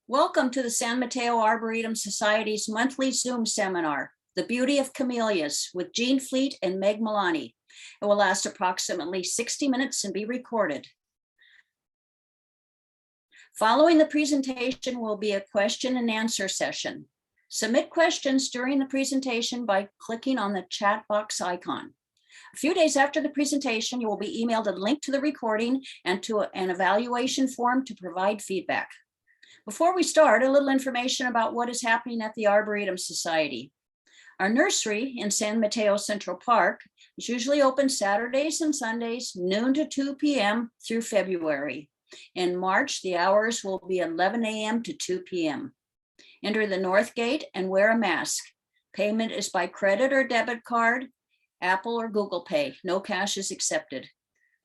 Welcome to the San Mateo Arboretum Society's monthly Zoom seminar, The Beauty of Camellias, with Jean Fleet and Meg Milani. It will last approximately 60 minutes and be recorded. Following the presentation will be a question and answer session. Submit questions during the presentation by clicking on the chat box icon. A few days after the presentation, you will be emailed a link to the recording and to an evaluation form to provide feedback. Before we start, a little information about what is happening at the Arboretum Society. Our nursery in San Mateo Central Park is usually open Saturdays and Sundays, noon to 2 p.m. through February. In March, the hours will be 11 a.m. to 2 p.m. Enter the north gate and wear a mask. Payment is by credit or debit card, Apple or Google Pay. No cash is accepted.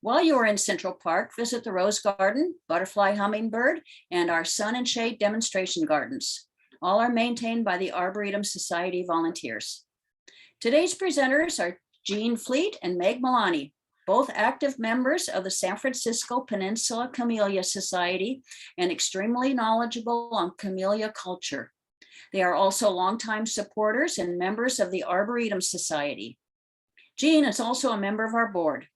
While you are in Central Park, visit the Rose Garden, Butterfly Hummingbird, and our Sun and Shade demonstration gardens. All are maintained by the Arboretum Society volunteers. Today's presenters are Jean Fleet and Meg Milani, both active members of the San Francisco Peninsula Camellia Society and extremely knowledgeable on camellia culture. They are also longtime supporters and members of the Arboretum Society. Jean is also a member of our board.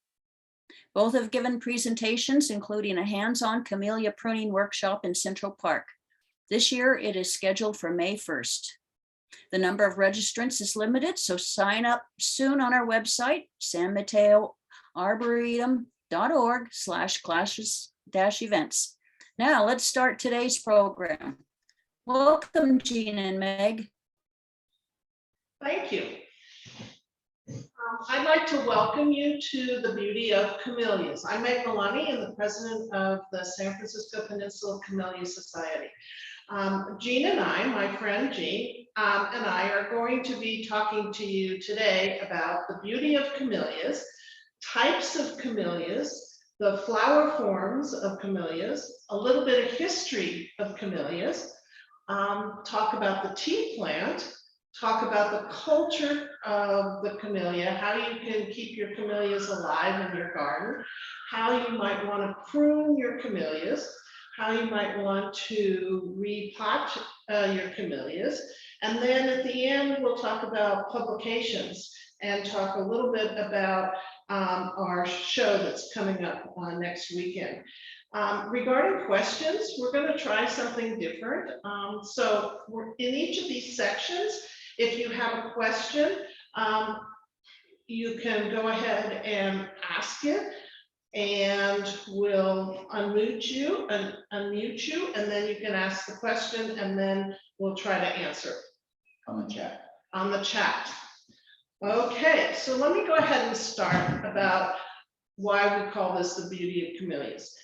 Both have given presentations, including a hands-on camellia pruning workshop in Central Park. This year, it is scheduled for May 1st. The number of registrants is limited, so sign up soon on our website, sanmateoarboretum.org/classes-events. Now, let's start today's program. Welcome, Jean and Meg. Thank you. I'd like to welcome you to the Beauty of Camellias. I'm Meg Milani and the president of the San Francisco Peninsula Camellia Society. Jean and I, my friend Jean, and I are going to be talking to you today about the beauty of camellias, types of camellias, the flower forms of camellias, a little bit of history of camellias, talk about the tea plant, talk about the culture of the camellia, how you can keep your camellias alive in your garden, how you might want to prune your camellias, how you might want to repot your camellias. And then at the end, we'll talk about publications and talk a little bit about our show that's coming up next weekend. Regarding questions, we're going to try something different. So we're in each of these sections. If you have a question, you can go ahead and ask it, and we'll unmute you, and then you can ask the question, and then we'll try to answer. On the chat. On the chat. Okay, so let me go ahead and start about why we call this the beauty of camellias.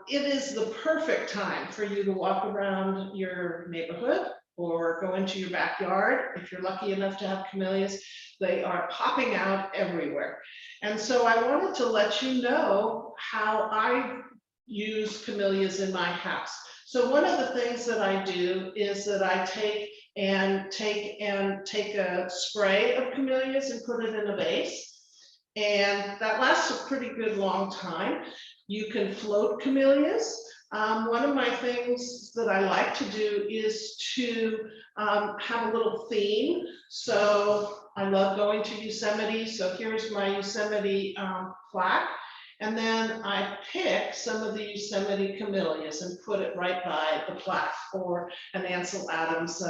It is the perfect time for you to walk around your neighborhood or go into your backyard. If you're lucky enough to have camellias, they are popping out everywhere. And so I wanted to let you know how I use camellias in my house. So one of the things that I do is that I take a spray of camellias and put it in a vase. And that lasts a pretty good long time. You can float camellias. One of my things that I like to do is to have a little theme. So I love going to Yosemite. So here's my Yosemite plaque. And then I pick some of the Yosemite camellias and put it right by the plaque for an Ansel Adams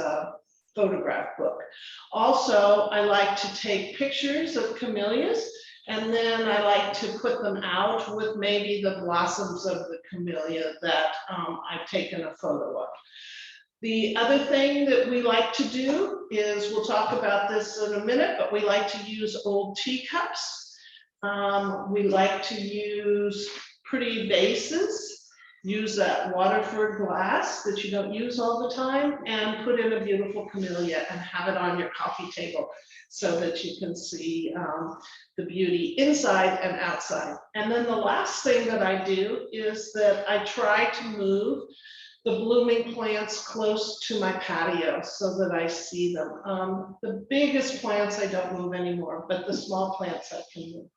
photograph book. Also, I like to take pictures of camellias, and then I like to put them out with maybe the blossoms of the camellia that I've taken a photo of. The other thing that we like to do is, we'll talk about this in a minute, but we like to use old teacups. We like to use pretty vases, use that Waterford glass that you don't use all the time, and put in a beautiful camellia and have it on your coffee table so that you can see the beauty inside and outside. And then the last thing that I do is that I try to move the blooming plants close to my patio so that I see them. The biggest plants I don't move anymore, but the small plants I can move.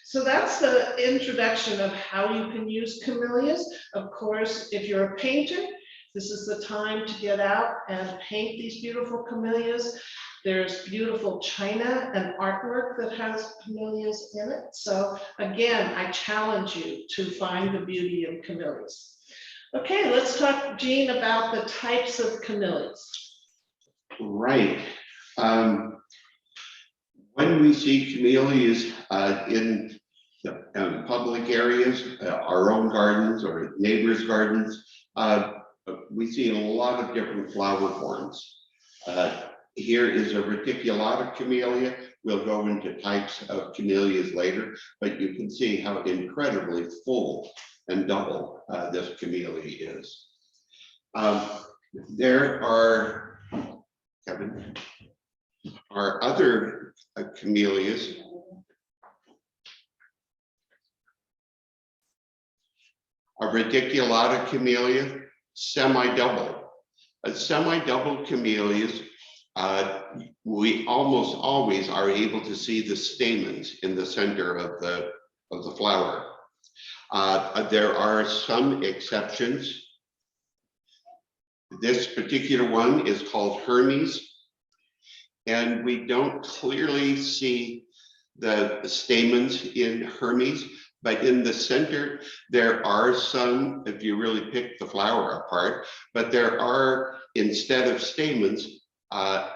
So that's the introduction of how you can use camellias. Of course, if you're a painter, This is the time to get out and paint these beautiful camellias. There's beautiful china and artwork that has camellias in it. So again, I challenge you to find the beauty of camellias. Okay, let's talk, Jean, about the types of camellias. Right. When we see camellias in the public areas, our own gardens or neighbors' gardens, we see a lot of different flower forms. Here is a reticulata camellia. We'll go into types of camellias later, but you can see how incredibly full and double this camellia is. There are, Kevin, are other camellias. A reticulata camellia, semi-double. A semi-double camellias, we almost always are able to see the stamens in the center of the flower. There are some exceptions. This particular one is called Hermes, and we don't clearly see the stamens in Hermes, but in the center, there are some, if you really pick the flower apart, but there are, instead of stamens, a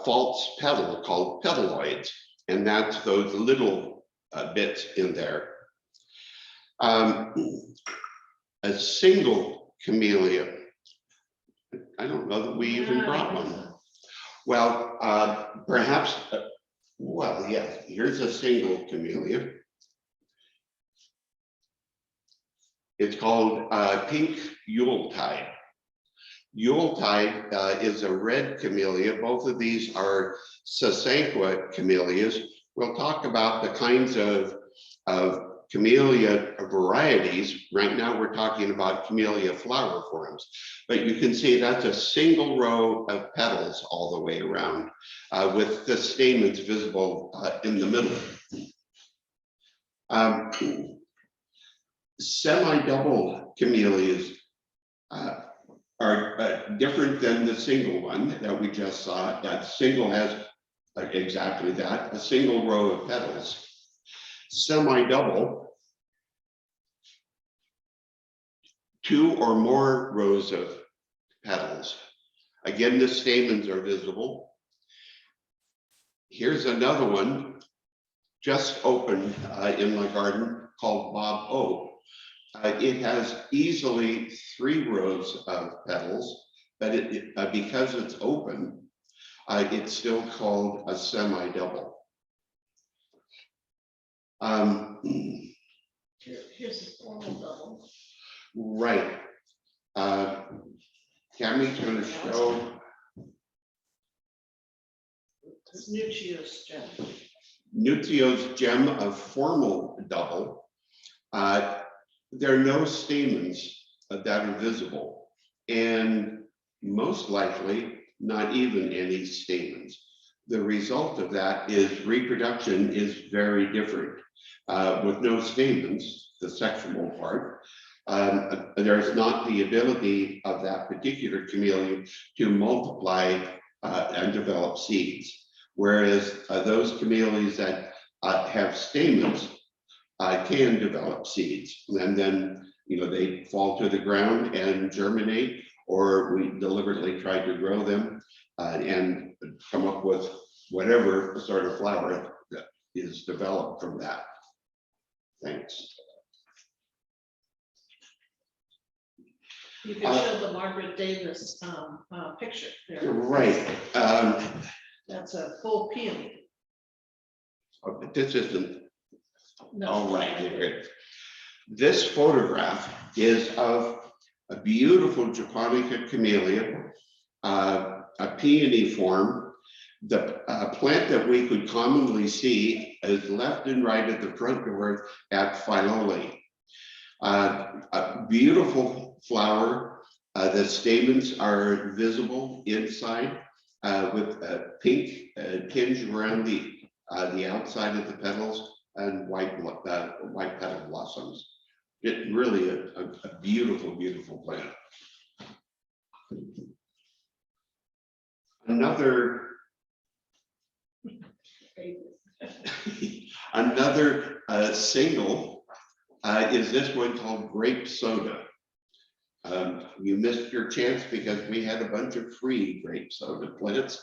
false petal called petaloids, and that's those little bits in there. A single camellia, I don't know that we even brought one. Well, perhaps, well, yes, here's a single camellia. It's called pink Yuletide. Yuletide is a red camellia. Both of these are Sasanqua camellias. We'll talk about the kinds of camellia varieties. Right now we're talking about camellia flower forms, but you can see that's a single row of petals all the way around with the stamens visible in the middle. Semi-double camellias are different than the single one that we just saw. That single has exactly that, a single row of petals. Semi-double, two or more rows of petals. Again, the stamens are visible. Here's another one just opened in my garden called Bob O. It has easily 3 rows of petals, but because it's open, it's still called a semi-double. Here's a formal double. Right. Cammie's going to show. Nuccio's gem. Nuccio's gem of formal double. There are no stamens that are visible, and most likely not even any stamens. The result of that is reproduction is very different. With no stamens, the sexual part, there's not the ability of that particular camellia to multiply and develop seeds. Whereas those camellias that have stamens can develop seeds, and then they fall to the ground and germinate, or we deliberately try to grow them and come up with whatever sort of flower that is developed from that. Thanks. You can show the Margaret Davis picture there. Right. That's a full peony. This isn't. No. All right. This photograph is of a beautiful Japonica camellia, a peony form. The plant that we could commonly see is left and right at the front door at Filoli. A beautiful flower. The stamens are visible inside with a pink tinge around the outside of the petals and white petal blossoms. It really a beautiful, beautiful plant. Another single is this one called Grape Soda. You missed your chance because we had a bunch of free grape soda plants.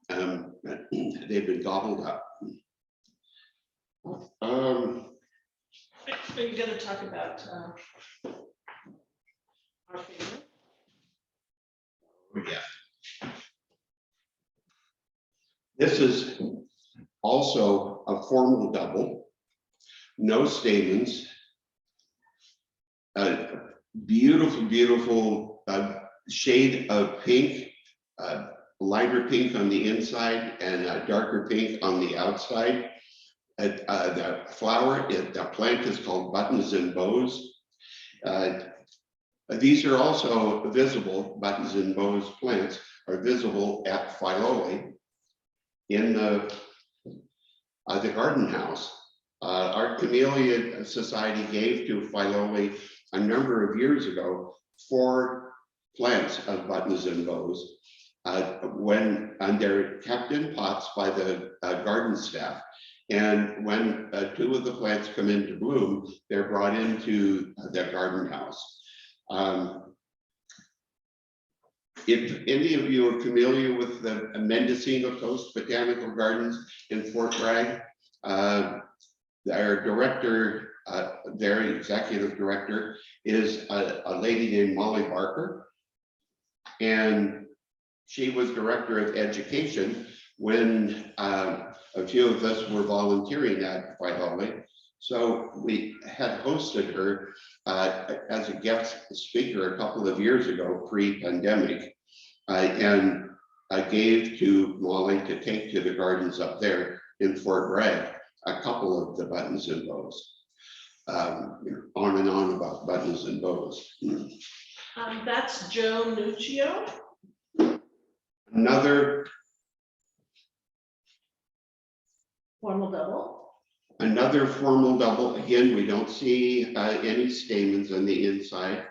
They've been gobbled up. Are you going to talk about our favorite? Yeah. This is also a formal double, no stamens. Beautiful, beautiful shade of pink, lighter pink on the inside and a darker pink on the outside. The flower, the plant is called buttons and bows. These are also visible, buttons and bows plants are visible at Philoli in the garden house. Our Camellia Society gave to Philoli a number of years ago 4 plants of buttons and bows and they're kept in pots by the garden staff. And when 2 of the plants come into bloom, they're brought into the garden house. If any of you are familiar with the Mendocino Coast Botanical Gardens in Fort Bragg, their director, their executive director is a lady named Molly Barker. And she was director of education when a few of us were volunteering at Philoli. So we had hosted her as a guest speaker a couple of years ago, pre-pandemic. And I gave to Molly to take to the gardens up there in Fort Bragg a couple of the buttons and bows. On and on about buttons and bows. That's Joe Nuccio. Another Formal double. Another formal double. Again, we don't see any stamens on the inside.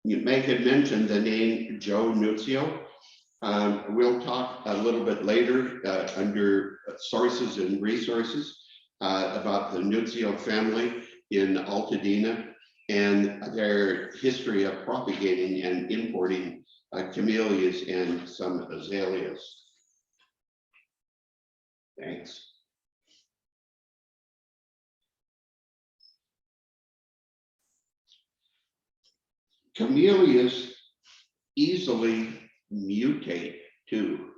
Meg had mentioned the name Joe Nuccio. We'll talk a little bit later under sources and resources about the Nuccio family in Altadena and their history of propagating and importing camellias and some azaleas. Thanks. Camellias easily mutate too.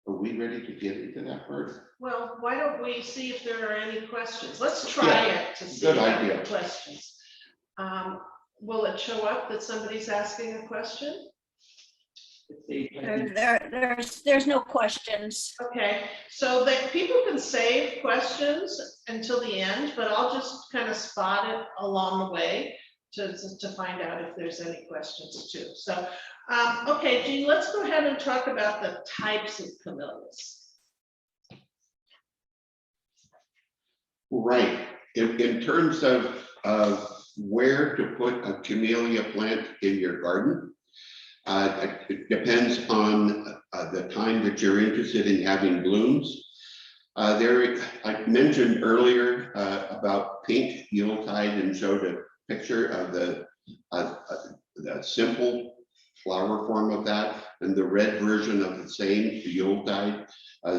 Are we ready to get into that part? Well, why don't we see if there are any questions? Let's try Yeah, it to see good if there idea. are questions. Will it show up that somebody's asking a question? There's no questions. Okay, so that people can save questions until the end, but I'll just kind of spot it along the way to find out if there's any questions too. So, okay, Jean, let's go ahead and talk about the types of camellias. Right. In terms of where to put a camellia plant in your garden, it depends on the time that you're interested in having blooms. I mentioned earlier about pink Yuletide and showed a picture of the simple flower form of that and the red version of the same Yuletide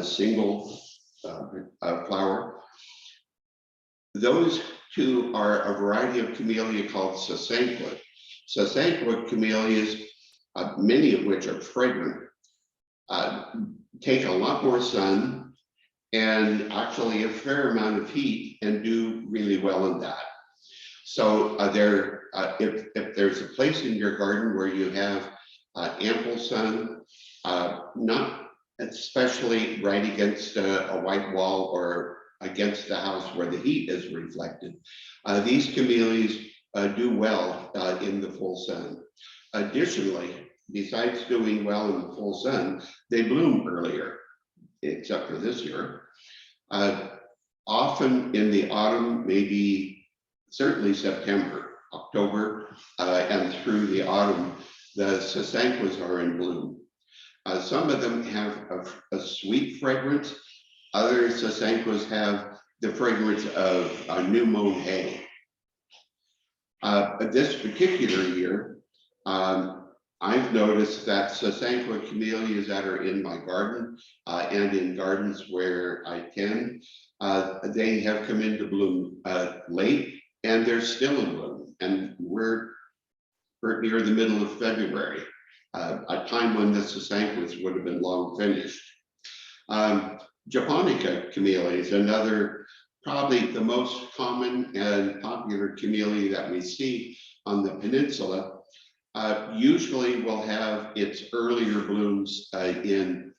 single flower. Those two are a variety of camellia called sasanquid. Sasanquid camellias, many of which are fragrant, take a lot more sun and actually a fair amount of heat and do really well in that. So if there's a place in your garden where you have ample sun, not especially right against a white wall or against the house where the heat is reflected, these camellias do well in the full sun. Additionally, besides doing well in the full sun, they bloom earlier, except for this year. Often in the autumn, maybe certainly September, October and through the autumn, the sasanquas are in bloom. Some of them have a sweet fragrance. Other sasanquas have the fragrance of new mown hay. This particular year, I've noticed that sasanqua camellias that are in my garden and in gardens where I tend, they have come into bloom late, and they're still in bloom. And we're near the middle of February, a time when the sasanquas would have been long finished. Japonica camellia is another, probably the most common and popular camellia that we see on the peninsula. Usually will have its earlier blooms in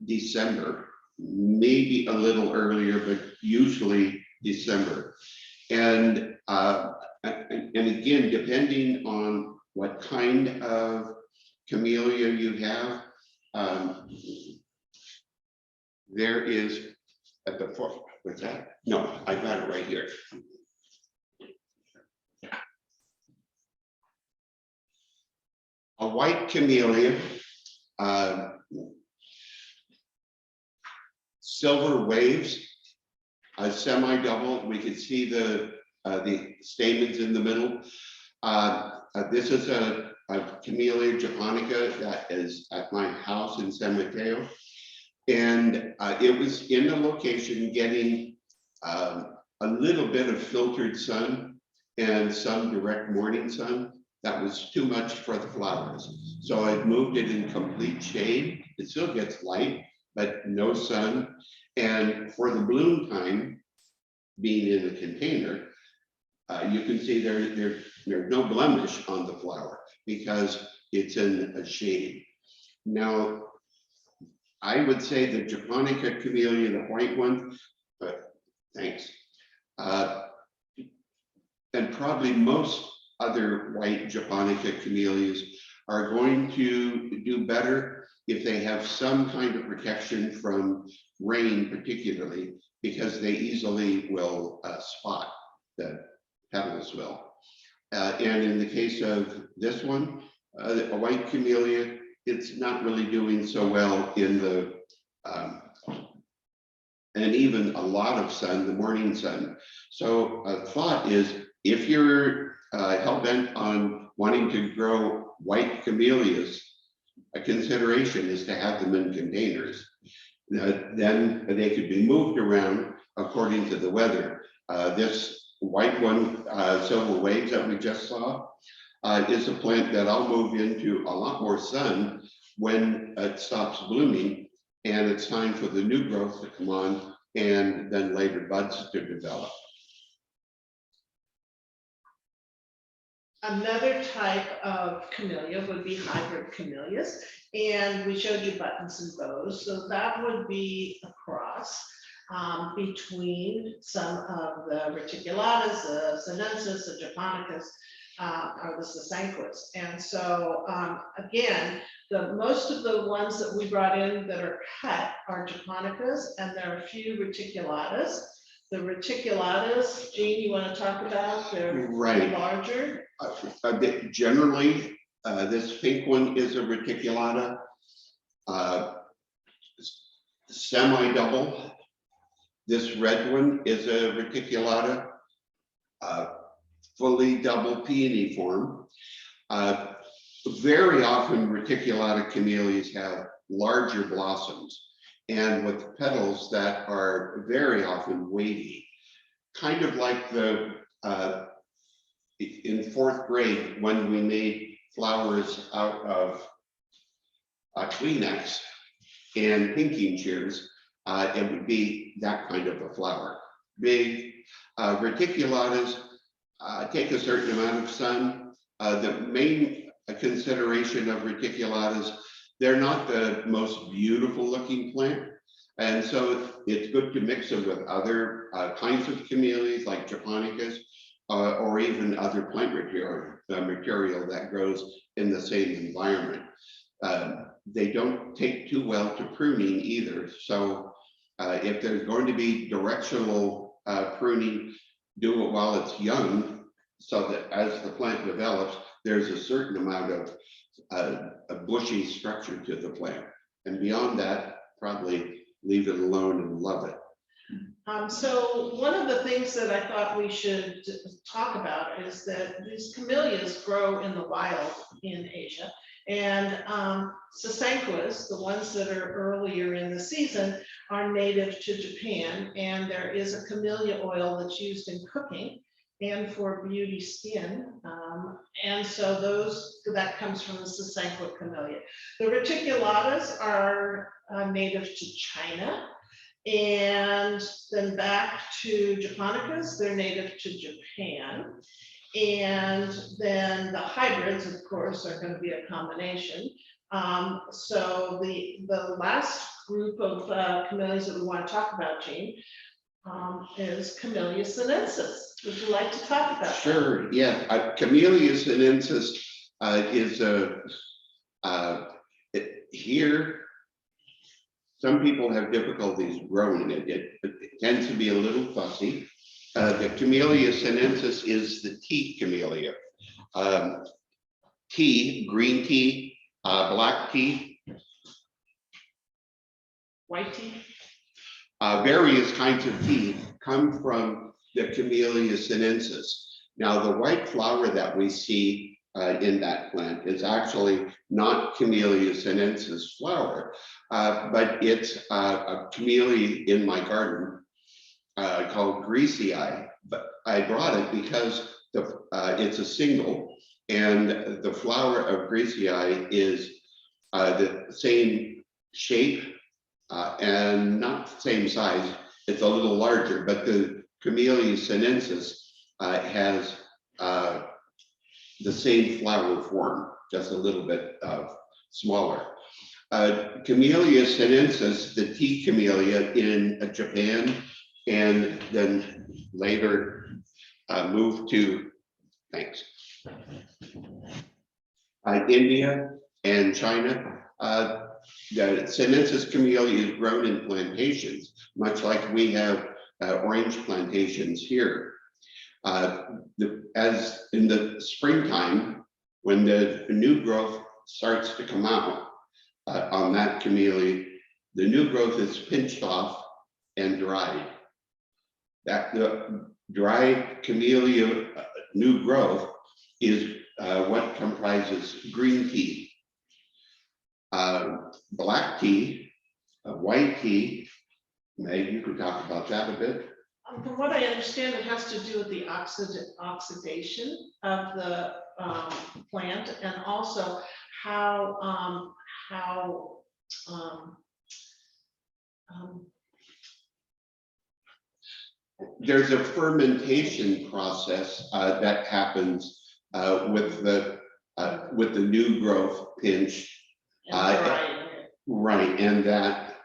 December, maybe a little earlier, but usually December. And again, depending on what kind of camellia you have, there is at the foot with that. No, I got it right here. A white camellia, silver waves, a semi-double. We could see the stamens in the middle. This is a Camellia japonica that is at my house in San Mateo. And it was in a location getting a little bit of filtered sun and some direct morning sun. That was too much for the flowers. So I moved it in complete shade. It still gets light, but no sun. And for the bloom time, being in a container, you can see there's no blemish on the flower because it's in a shade. Now, I would say the Japonica camellia, the white one, thanks. And probably most other white Japonica camellias are going to do better if they have some kind of protection from rain, particularly because they easily will spot, the petals will. And in the case of this one, a white camellia, it's not really doing so well in the, and even a lot of sun, the morning sun. So a thought is, if you're hell-bent on wanting to grow white camellias, a consideration is to have them in containers. Then they could be moved around according to the weather. This white one, silver waves that we just saw, is a plant that I'll move into a lot more sun when it stops blooming and it's time for the new growth to come on and then later buds to develop. Another type of camellia would be hybrid camellias, and we showed you buttons and bows. So that would be a cross between some of the reticulatas, the sinensis, the japonicas, or the sasanquas. And so again, most of the ones that we brought in that are cut are japonicas, and there are a few reticulatas. The reticulatas, Jean, you want to talk about? They're right. Larger. Generally, this pink one is a reticulata, semi-double. This red one is a reticulata, fully double peony form. Very often reticulata camellias have larger blossoms and with petals that are very often wavy, kind of like the in fourth grade when we made flowers out of Kleenex and pinking shears. It would be that kind of a flower. Big reticulatas take a certain amount of sun. The main consideration of reticulatas, they're not the most beautiful looking plant. And so it's good to mix them with other kinds of camellias like japonicas or even other plant material that grows in the same environment. They don't take too well to pruning either. So if there's going to be directional pruning, do it while it's young so that as the plant develops, there's a certain amount of a bushy structure to the plant. And beyond that, probably leave it alone and love it. So one of the things that I thought we should talk about is that these camellias grow in the wild in Asia. And sasanquas, the ones that are earlier in the season, are native to Japan. And there is a camellia oil that's used in cooking and for beauty skin. And so that comes from the sasanqua camellia. The reticulatas are native to China. And then back to japonicas, they're native to Japan. And then the hybrids, of course, are going to be a combination. So the last group of camellias that we want to talk about, Jean, is Camellia sinensis. Would you like to talk about that? Sure, yeah. Camellia sinensis is here. Some people have difficulties growing it. It tends to be a little fussy. The Camellia sinensis is the tea camellia. Tea, green tea, black tea. White tea? Various kinds of tea come from the Camellia sinensis. Now, the white flower that we see in that plant is actually not Camellia sinensis flower, but it's a camellia in my garden called greasy eye. But I brought it because it's a single, and the flower of greasy eye is the same shape and not the same size. It's a little larger, but the Camellia sinensis has the same flower form, just a little bit smaller. Camellia sinensis, the tea camellia in Japan, and then later moved to, India and China. The sinensis camellia is grown in plantations, much like we have orange plantations here. As in the springtime, when the new growth starts to come out on that camellia, the new growth is pinched off and dried. That the dried camellia new growth is what comprises green tea, black tea, white tea. Meg, you could talk about that a bit. From what I understand, it has to do with the oxidation of the plant, and also how there's a fermentation process that happens with the new growth pinch. Right, and that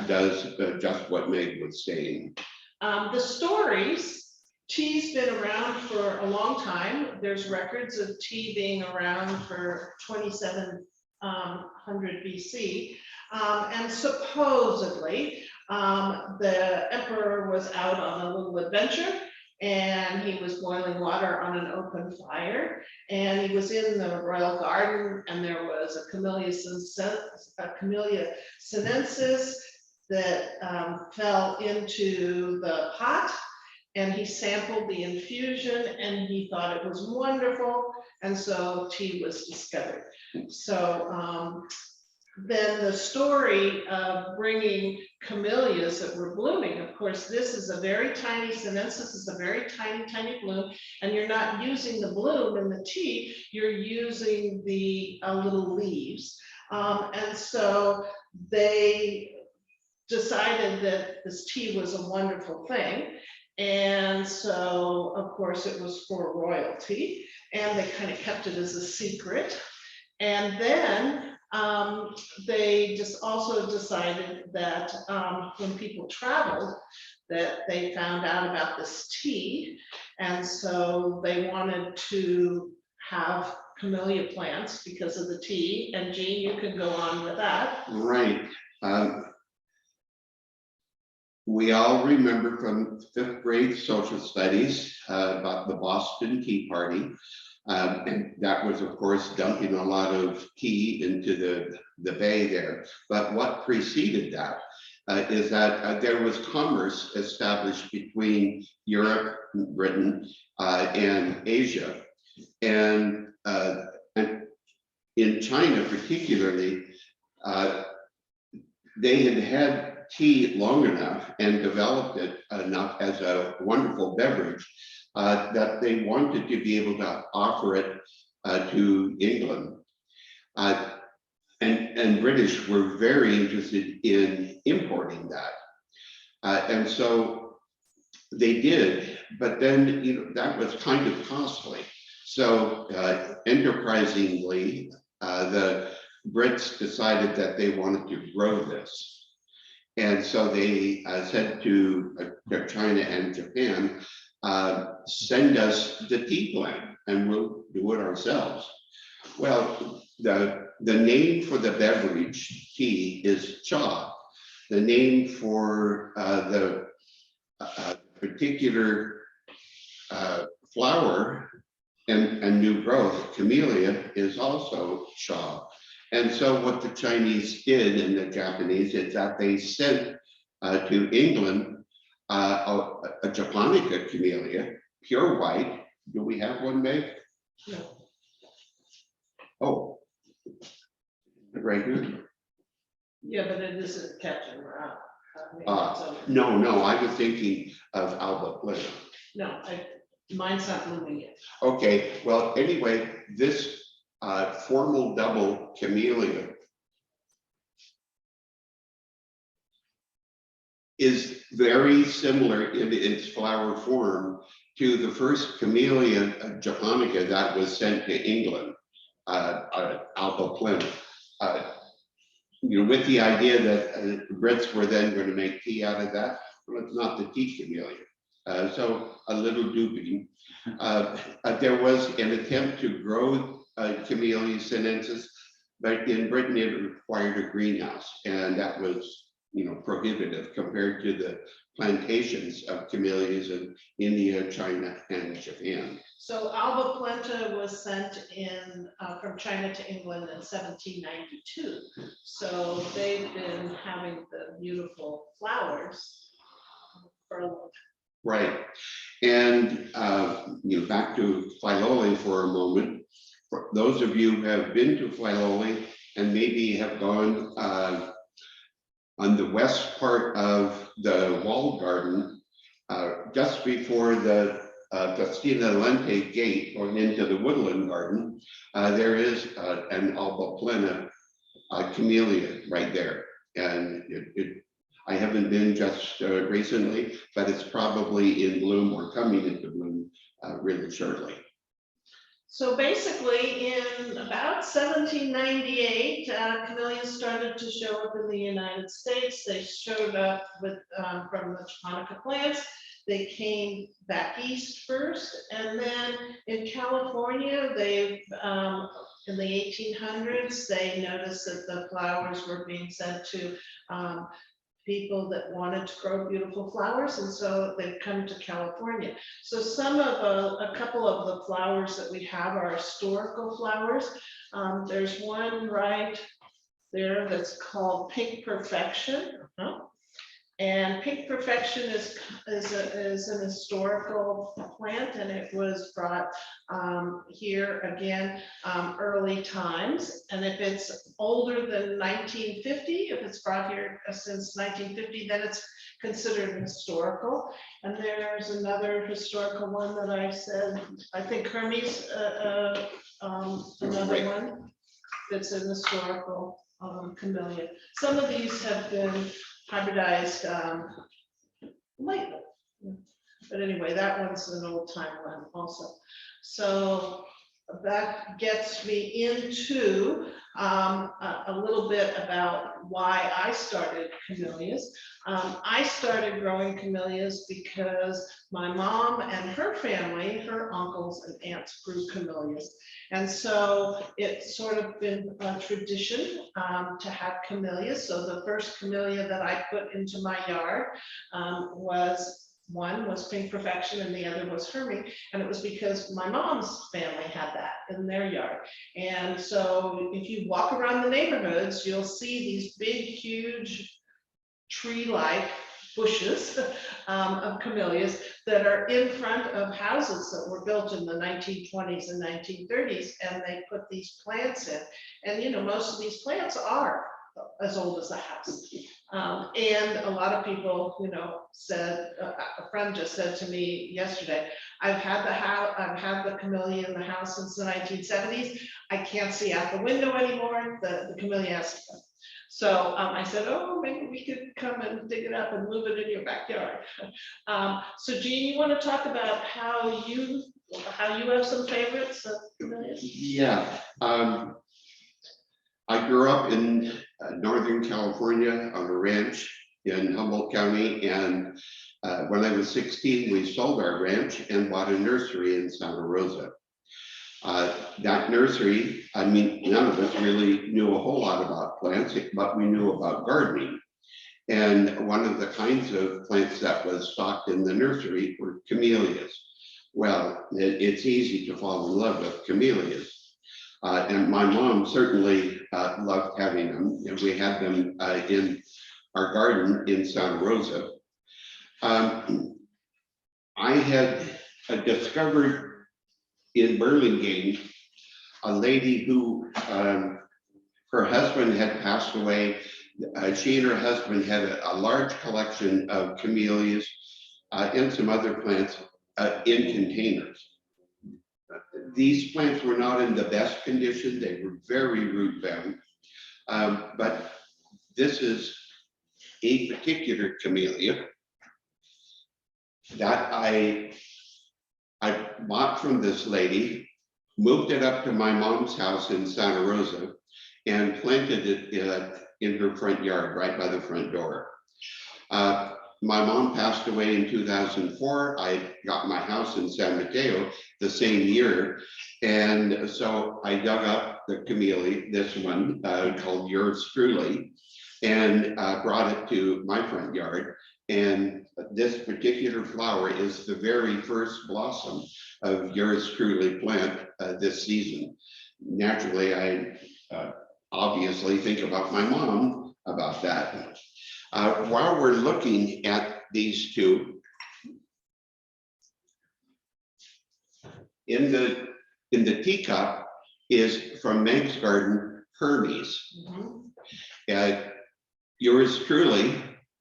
does just what Meg was saying. The stories, tea's been around for a long time. There's records of tea being around for 2700 BC. And supposedly, the emperor was out on a little adventure, and he was boiling water on an open fire, and he was in the royal garden, and there was a Camellia sinensis that fell into the pot, and he sampled the infusion, and he thought it was wonderful, and so tea was discovered. So then the story of bringing camellias that were blooming, of course, this is a very tiny sinensis, is a very tiny bloom, and you're not using the bloom in the tea, you're using the little leaves. And so they decided that this tea was a wonderful thing. And so, of course, it was for royalty, and they kind of kept it as a secret. And then they just also decided that when people traveled, that they found out about this tea. And so they wanted to have camellia plants because of the tea. And Jean, you can go on with that. Right. we all remember from 5th grade social studies about the Boston Tea Party. And that was, of course, dumping a lot of tea into the bay there. But what preceded that is that there was commerce established between Europe, Britain, and Asia. And in China particularly, they had had tea long enough and developed it enough as a wonderful beverage that they wanted to be able to offer it to England. And British were very interested in importing that. And so they did, but then that was kind of costly. So enterprisingly, the Brits decided that they wanted to grow this. And so they said to China and Japan, send us the tea plant and we'll do it ourselves. Well, the name for the beverage tea is cha. The name for the particular flower and new growth, Camellia, is also cha. And so what the Chinese did and the Japanese is that they sent to England a Japonica Camellia, pure white. Do we have one, Meg? No. Oh, right here. Yeah, but it isn't catching around. No, I was thinking of Alba Plena. No, mine's not blooming yet. Okay, well, anyway, this formal double Camellia is very similar in its flower form to the first Camellia japonica that was sent to England, Alba Plena. With the idea that the Brits were then going to make tea out of that. Well, it's not the tea Camellia. So a little duping. There was an attempt to grow Camellia sinensis, but in Britain it required a greenhouse, and that was prohibitive compared to the plantations of camellias in India, China, and Japan. So Alba Plena was sent in from China to England in 1792. So they've been having the beautiful flowers for a long time. Right, and back to Philole for a moment. For those of you who have been to Philole and maybe have gone on the west part of the walled garden, just before the Castina Lente gate going into the woodland garden, there is an Alba Plena Camellia right there. And I haven't been just recently, but it's probably in bloom or coming into bloom really shortly. So basically in about 1798, camellias started to show up in the United States. They showed up with from the japonica plants. They came back east first, and then in California, they in the 1800s, they noticed that the flowers were being sent to people that wanted to grow beautiful flowers, and so they've come to California. So some of a couple of the flowers that we have are historical flowers. There's one right there that's called Pink Perfection. And Pink Perfection is an historical plant, and it was brought here again early times. And if it's older than 1950, if it's brought here since 1950, then it's considered historical. And there's another historical one that I said, I think Hermes, another one that's an historical camellia. Some of these have been hybridized lately, but anyway, that one's an old time one also. So that gets me into a little bit about why I started camellias. I started growing camellias because my mom and her family, her uncles and aunts grew camellias. And so it's sort of been a tradition to have camellias. So the first camellia that I put into my yard one was Pink Perfection and the other was Hermie. And it was because my mom's family had that in their yard. And so if you walk around the neighborhoods, you'll see these big, huge tree-like bushes of camellias that are in front of houses that were built in the 1920s and 1930s. And they put these plants in. And, you know, most of these plants are as old as the house. And a lot of people, you know, said, a friend just said to me yesterday, I've had the camellia in the house since the 1970s. I can't see out the window anymore. The camellia has to go. So I said, oh, maybe we could come and dig it up and move it in your backyard. So Jean, you want to talk about how you have some favorites of camellias? Yeah. I grew up in Northern California on a ranch in Humboldt County, and when I was 16, we sold our ranch and bought a nursery in Santa Rosa. That nursery, I mean, none of us really knew a whole lot about plants, but we knew about gardening. And one of the kinds of plants that was stocked in the nursery were camellias. Well, it's easy to fall in love with camellias. And my mom certainly loved having them, and we had them in our garden in Santa Rosa. I had discovered in Burlingame a lady who her husband had passed away. She and her husband had a large collection of camellias and some other plants in containers. These plants were not in the best condition. They were very root bound. But this is a particular camellia that I bought from this lady, moved it up to my mom's house in Santa Rosa, and planted it in her front yard, right by the front door. My mom passed away in 2004. I got my house in San Mateo the same year. And so I dug up the camellia, this one called Yours Truly, and brought it to my front yard. And this particular flower is the very first blossom of Yours Truly plant this season. Naturally, I obviously think about my mom about that. While we're looking at these two, in the teacup is from Meg's garden, Hermes. Yours Truly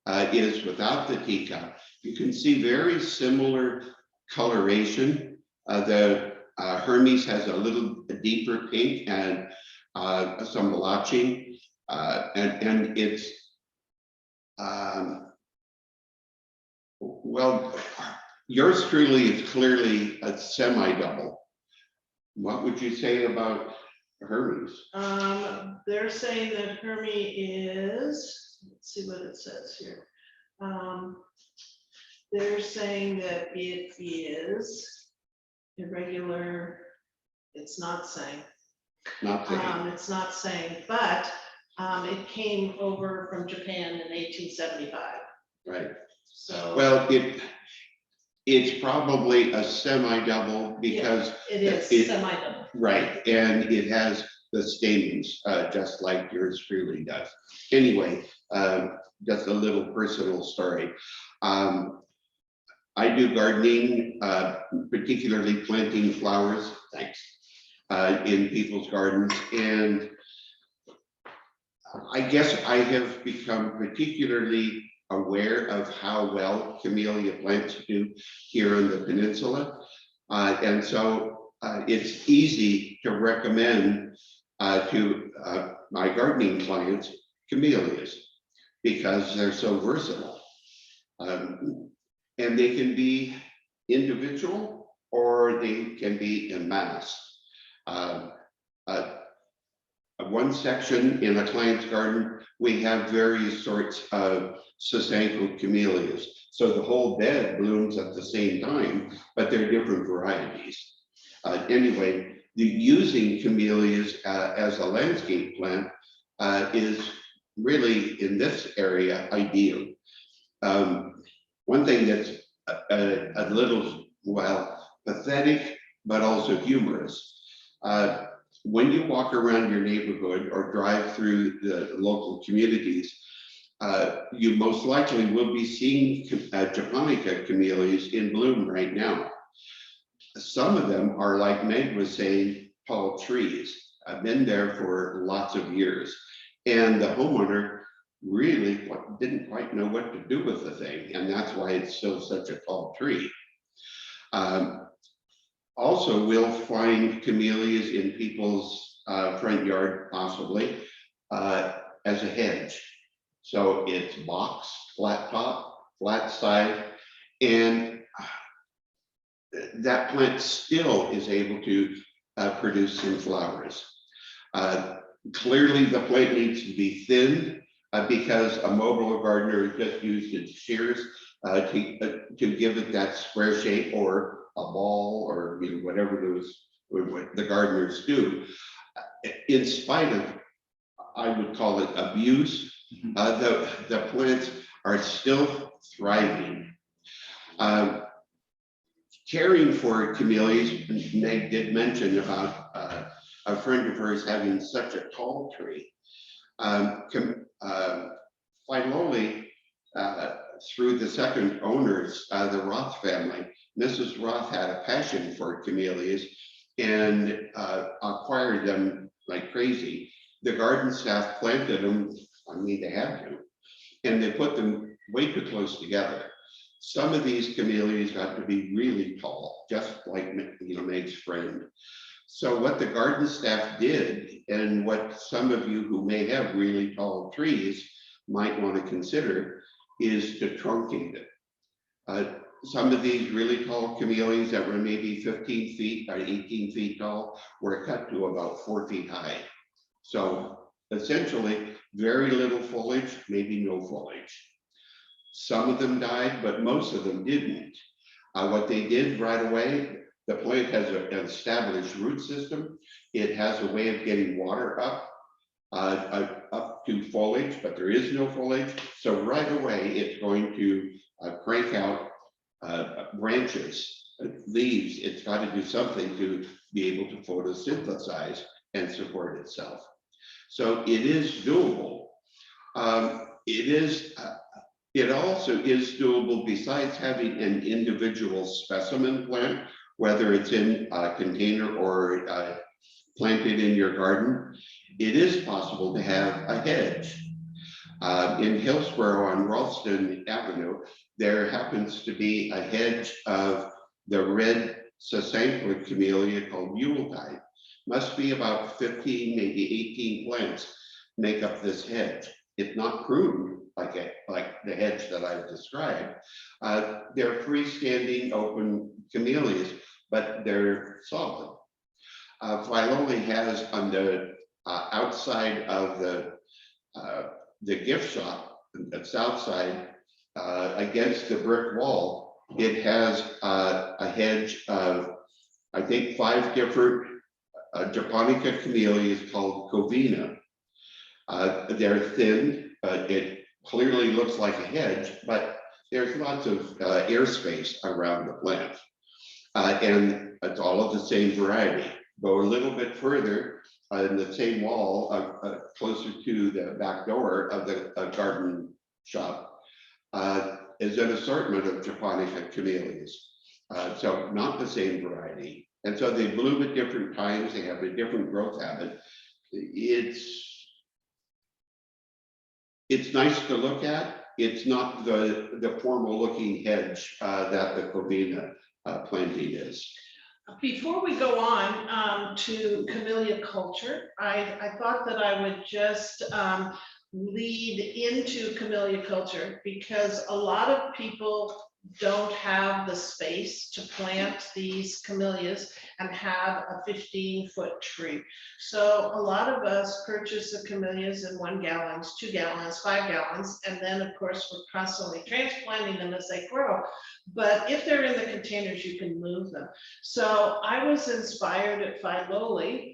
is without the teacup. You can see very similar coloration. The Hermes has a little deeper pink and some blotching, and it's well, Yours Truly is clearly a semi-double. What would you say about Hermes? They're saying that Hermie is, let's see what it says here. They're saying that it is irregular. It's not saying. Not saying. It's not saying, but it came over from Japan in 1875. Right. So well, it's probably a semi-double because it is semi-double. Right, and it has the stamens just like Yours Truly does. Anyway, just a little personal story. I do gardening, particularly planting flowers. Thanks. In people's gardens, and I guess I have become particularly aware of how well camellia plants do here in the peninsula. And so it's easy to recommend to my gardening clients camellias because they're so versatile. And they can be individual or they can be en masse. Um, uh, One section in a client's garden, we have various sorts of Sasanquil camellias. So the whole bed blooms at the same time, but they're different varieties. Anyway, using camellias as a landscape plant is really in this area ideal. One thing that's a little, well, pathetic, but also humorous. When you walk around your neighborhood or drive through the local communities, you most likely will be seeing japonica camellias in bloom right now. Some of them are, like Meg was saying, tall trees. I've been there for lots of years, and the homeowner really didn't quite know what to do with the thing, and that's why it's still such a tall tree. Also, we'll find camellias in people's front yard, possibly, as a hedge. So it's box, flat top, flat side, and that plant still is able to produce some flowers. Clearly, the plant needs to be thinned because a mobile gardener just used its shears to give it that square shape, or a ball, or whatever those what the gardeners do. In spite of, I would call it, abuse, the plants are still thriving. Caring for camellias, Meg did mention about a friend of hers having such a tall tree. Finally, through the second owners, the Roth family, Mrs. Roth had a passion for camellias and acquired them like crazy. The garden staff planted them, I mean, they had to, and they put them way too close together. Some of these camellias got to be really tall, just like Meg's friend. So what the garden staff did, and what some of you who may have really tall trees might want to consider, is to truncate it. Some of these really tall camellias that were maybe 15 feet or 18 feet tall were cut to about 4 feet high. So essentially, very little foliage, maybe no foliage. Some of them died, but most of them didn't. What they did right away, the plant has an established root system. It has a way of getting water up to foliage, but there is no foliage. So right away, it's going to crank out branches, leaves. It's got to do something to be able to photosynthesize and support itself. So it is doable. It also is doable, besides having an individual specimen plant, whether it's in a container or planted in your garden. It is possible to have a hedge. In Hillsborough on Ralston Avenue, there happens to be a hedge of the red Sasanquil camellia called Yuletide. Must be about 15, maybe 18 plants make up this hedge. It's not pruned like the hedge that I've described. They're freestanding open camellias, but they're solid. Philoli has on the outside of the gift shop, the south side, against the brick wall, it has a hedge of, I think, 5 different japonica camellias called covina. They're thin. It clearly looks like a hedge, but there's lots of airspace around the plant. And it's all of the same variety. Go a little bit further in the same wall, closer to the back door of the garden shop, is an assortment of japonica camellias. So not the same variety. And so they bloom at different times. They have a different growth habit. It's nice to look at. It's not the formal looking hedge that the covina planting is. Before we go on to camellia culture, I thought that I would just lead into camellia culture, because a lot of people don't have the space to plant these camellias and have a 15-foot tree. So a lot of us purchase the camellias in 1 gallons, 2 gallons, 5 gallons, and then of course we're constantly transplanting them as they grow. But if they're in the containers, you can move them. So I was inspired at Philoli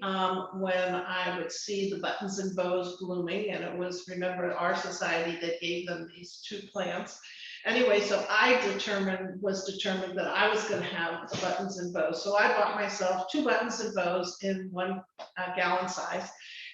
when I would see the buttons and bows blooming, and it was, remember, our society that gave them these 2 plants. Anyway, so I was determined that I was going to have the buttons and bows. So I bought myself 2 buttons and bows in 1 gallon size.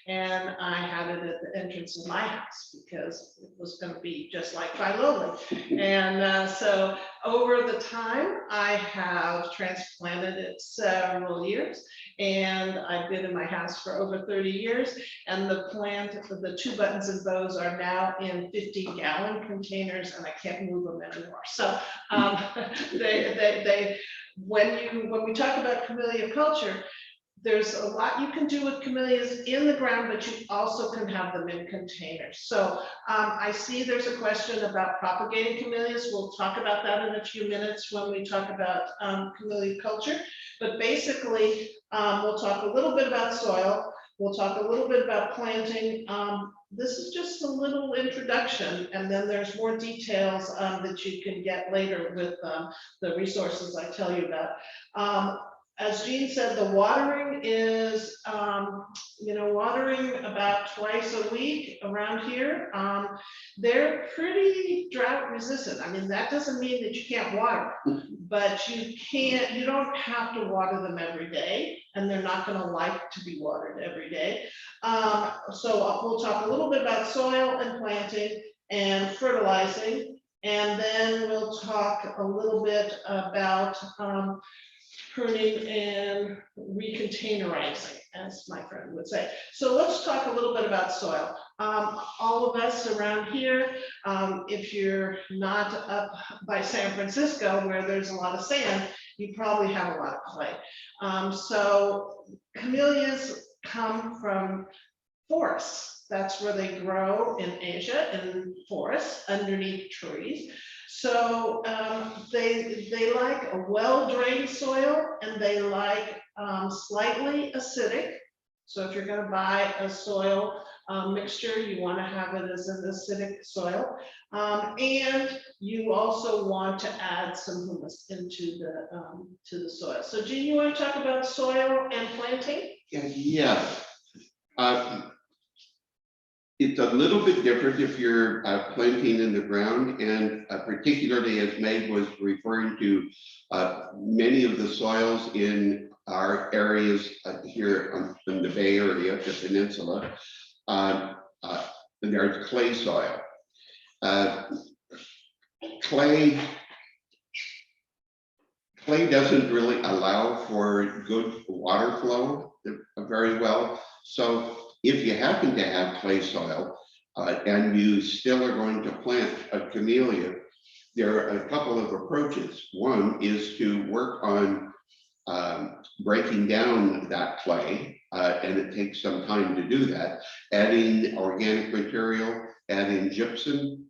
And I had it at the entrance of my house because it was going to be just like Philoli. And so over the time, I have transplanted it several years, and I've been in my house for over 30 years. And the plant, the 2 buttons and bows are now in 50-gallon containers, and I can't move them anymore. So when we talk about camellia culture, there's a lot you can do with camellias in the ground, but you also can have them in containers. So I see there's a question about propagating camellias. We'll talk about that in a few minutes when we talk about camellia culture. But basically, we'll talk a little bit about soil. We'll talk a little bit about planting. This is just a little introduction, and then there's more details that you can get later with the resources I tell you about. As Jean said, the watering is, watering about twice a week around here. They're pretty drought resistant. I mean, that doesn't mean that you can't water, but you don't have to water them every day, and they're not going to like to be watered every day. So we'll talk a little bit about soil and planting and fertilizing, and then we'll talk a little bit about pruning and recontainerizing, as my friend would say. So let's talk a little bit about soil. All of us around here, if you're not up by San Francisco where there's a lot of sand, you probably have a lot of clay. So camellias come from forests. That's where they grow in Asia, in forests underneath trees. So they like a well-drained soil, and they like slightly acidic. So if you're going to buy a soil mixture, you want to have it as an acidic soil. And you also want to add some humus into the soil. So Jean, you want to talk about soil and planting? Yeah. It's a little bit different if you're planting in the ground, and particularly as Meg was referring to, many of the soils in our areas here in the Bay Area, the Peninsula, there's clay soil. Clay doesn't really allow for good water flow very well. So if you happen to have clay soil and you still are going to plant a camellia, there are a couple of approaches. One is to work on breaking down that clay, and it takes some time to do that, adding organic material, adding gypsum.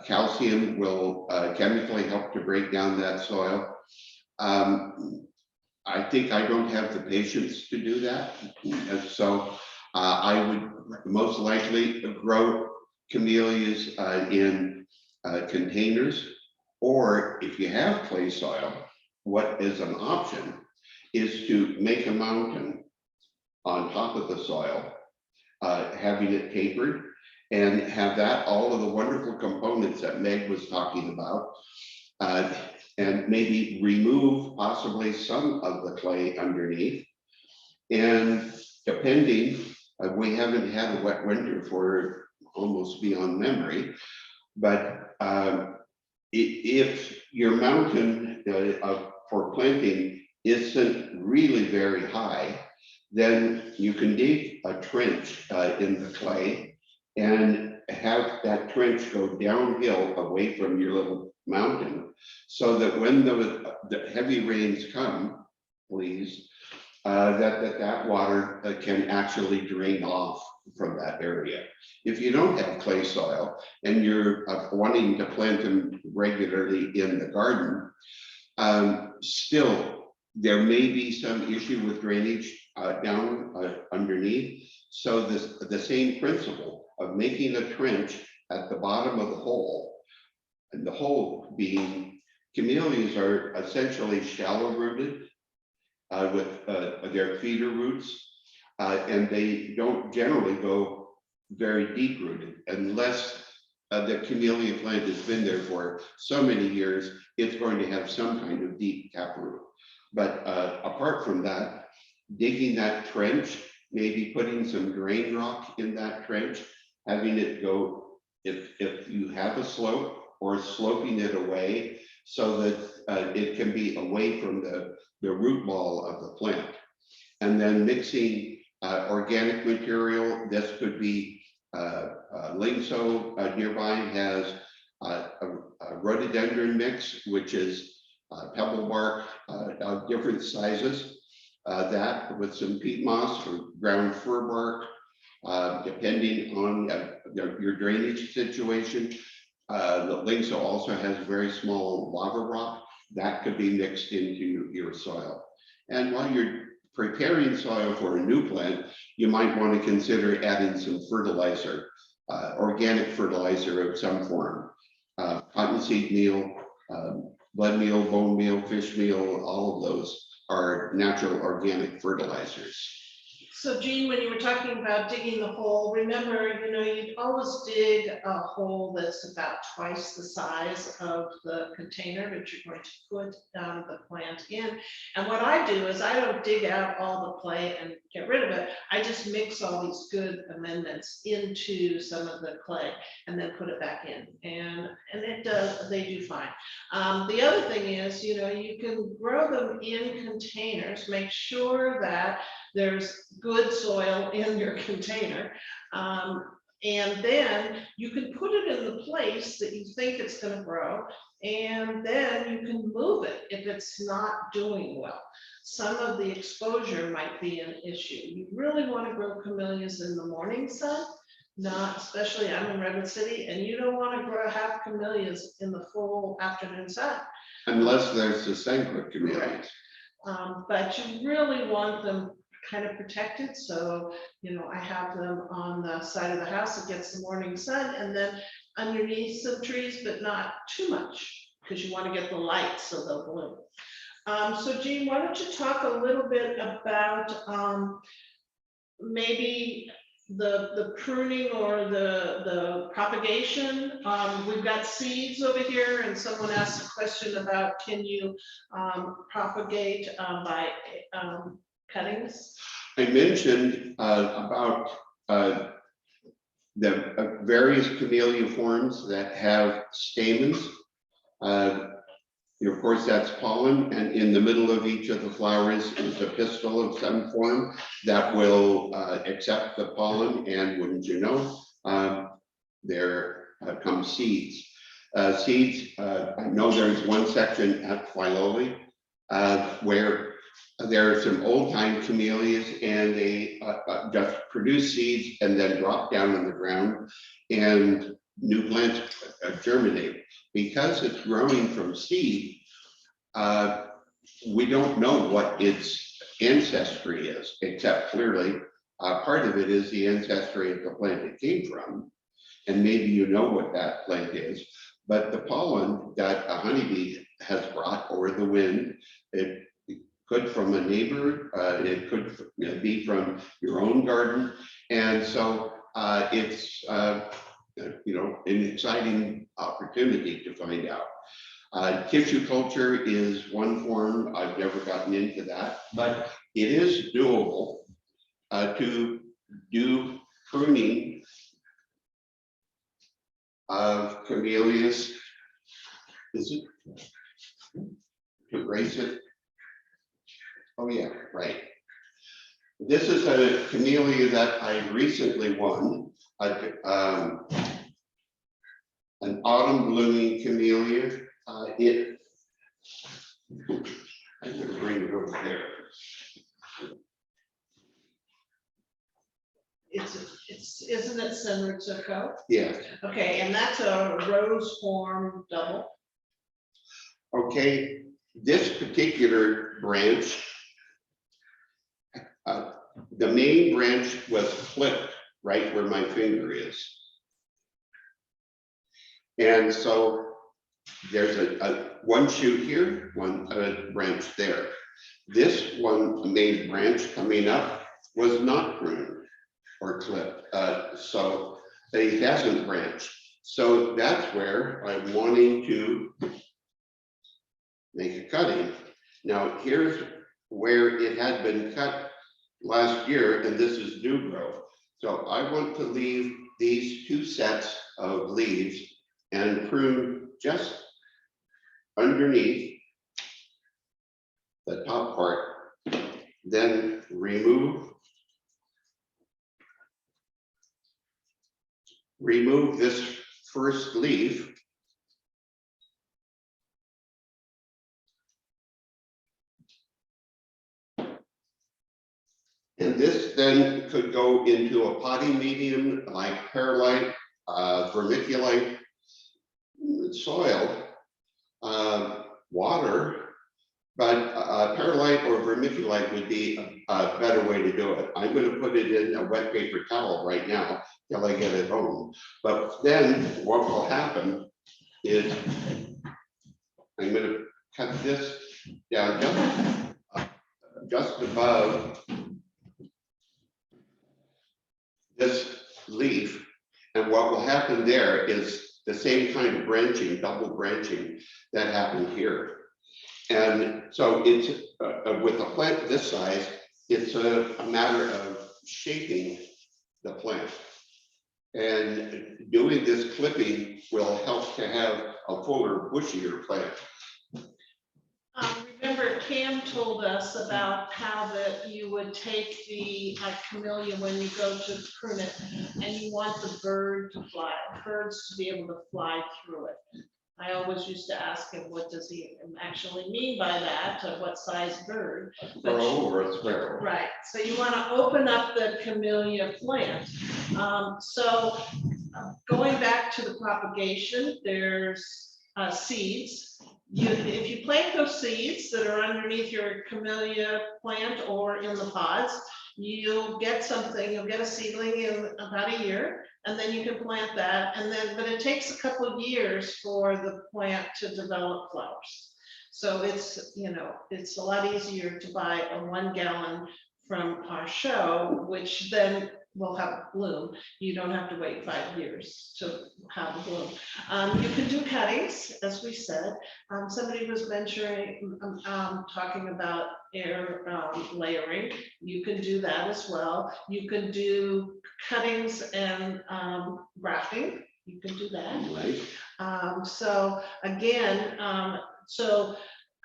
Calcium will chemically help to break down that soil. I think I don't have the patience to do that. And so I would most likely grow camellias in containers, or if you have clay soil, what is an option is to make a mountain on top of the soil, having it tapered, and have that, all of the wonderful components that Meg was talking about, and maybe remove possibly some of the clay underneath. And depending, we haven't had a wet winter for almost beyond memory, but if your mountain for planting isn't really very high, then you can dig a trench in the clay and have that trench go downhill away from your little mountain, so that when the heavy rains come, please, that water can actually drain off from that area. If you don't have clay soil and you're wanting to plant them regularly in the garden, still there may be some issue with drainage down underneath. So the same principle of making a trench at the bottom of the hole, and the hole being, camellias are essentially shallow rooted with their feeder roots, and they don't generally go very deep rooted unless the camellia plant has been there for so many years, it's going to have some kind of deep taproot. But apart from that, digging that trench, maybe putting some drain rock in that trench, having it go, if you have a slope, or sloping it away so that it can be away from the root ball of the plant. And then mixing organic material. This could be Lingso nearby has a rhododendron mix, which is pebble bark of different sizes. That with some peat moss or ground fir bark, depending on your drainage situation. The Lingso also has very small lava rock that could be mixed into your soil. And while you're preparing soil for a new plant, you might want to consider adding some fertilizer, organic fertilizer of some form, cottonseed meal, blood meal, bone meal, fish meal, all of those are natural organic fertilizers. So Jean, when you were talking about digging the hole, remember, you'd always dig a hole that's about twice the size of the container that you're going to put the plant in. And what I do is I don't dig out all the clay and get rid of it. I just mix all these good amendments into some of the clay and then put it back in. And they do fine. The other thing is, you can grow them in containers, make sure that there's good soil in your container. And then you can put it in the place that you think it's going to grow, and then you can move it if it's not doing well. Some of the exposure might be an issue. You really want to grow camellias in the morning sun, not especially, I'm in Redwood City, and you don't want to have camellias in the full afternoon sun. Unless there's the Sangre camellias. But you really want them kind of protected. So, I have them on the side of the house that gets the morning sun, and then underneath some trees, but not too much, because you want to get the light so they'll bloom. So Jean, why don't you talk a little bit about maybe the pruning or the propagation. We've got seeds over here, and someone asked a question about, can you propagate by cuttings? I mentioned about the various camellia forms that have stamens. Of course, that's pollen, and in the middle of each of the flowers is a pistil of some form that will accept the pollen, and wouldn't you know, there come seeds. Seeds, I know there's one section at Philoli where there are some old-time camellias, and they just produce seeds and then drop down on the ground, and new plants germinate. Because it's growing from seed, we don't know what its ancestry is, except clearly part of it is the ancestry of the plant it came from, and maybe you know what that plant is. But the pollen that a honeybee has brought, or the wind, it could from a neighbor, it could be from your own garden, and so it's an exciting opportunity to find out. Tissue culture is one form. I've never gotten into that, but it is doable to do pruning of camellias. Is it to raise it? Oh yeah, right. This is a camellia that I recently won, an autumn blooming camellia. I'm going to bring it over there. isn't it Senritsuko? Yeah, Okay, and that's a rose form double. okay, this particular branch, the main branch was clipped right where my finger is. And so there's a one shoot here, one branch there. This one main branch coming up was not pruned or clipped, so it hasn't branched. So that's where I'm wanting to make a cutting. Now here's where it had been cut last year, and this is new growth. So I want to leave these two sets of leaves and prune just underneath the top part, then remove this first leaf. And this then could go into a potting medium like perlite, vermiculite, soil, water, but perlite or vermiculite would be a better way to do it. I'm going to put it in a wet paper towel right now till I get it home. But then what will happen is I'm going to cut this down just above this leaf, and what will happen there is the same kind of branching, double branching that happened here. And so it's with a plant this size, it's a matter of shaping the plant. And doing this clipping will help to have a fuller, bushier plant. Remember, Cam told us about how that you would take the camellia when you go to prune it, and you want the bird to fly, birds to be able to fly through it. I always used to ask him, what does he actually mean by that? What size bird? Crow or a sparrow. Right. So you want to open up the camellia plant. Going back to the propagation, there's seeds. If you plant those seeds that are underneath your camellia plant or in the pods, you'll get something, you'll get a seedling in about a year, and then you can plant that. And then, but it takes a couple of years for the plant to develop flowers. So it's, you know, it's a lot easier to buy a 1 gallon from our show, which then will have bloom. You don't have to wait 5 years to have a bloom. You can do cuttings, as we said. Somebody was mentioning, talking about air layering. You can do that as well. You can do cuttings and grafting. You can do that. Right. So again, so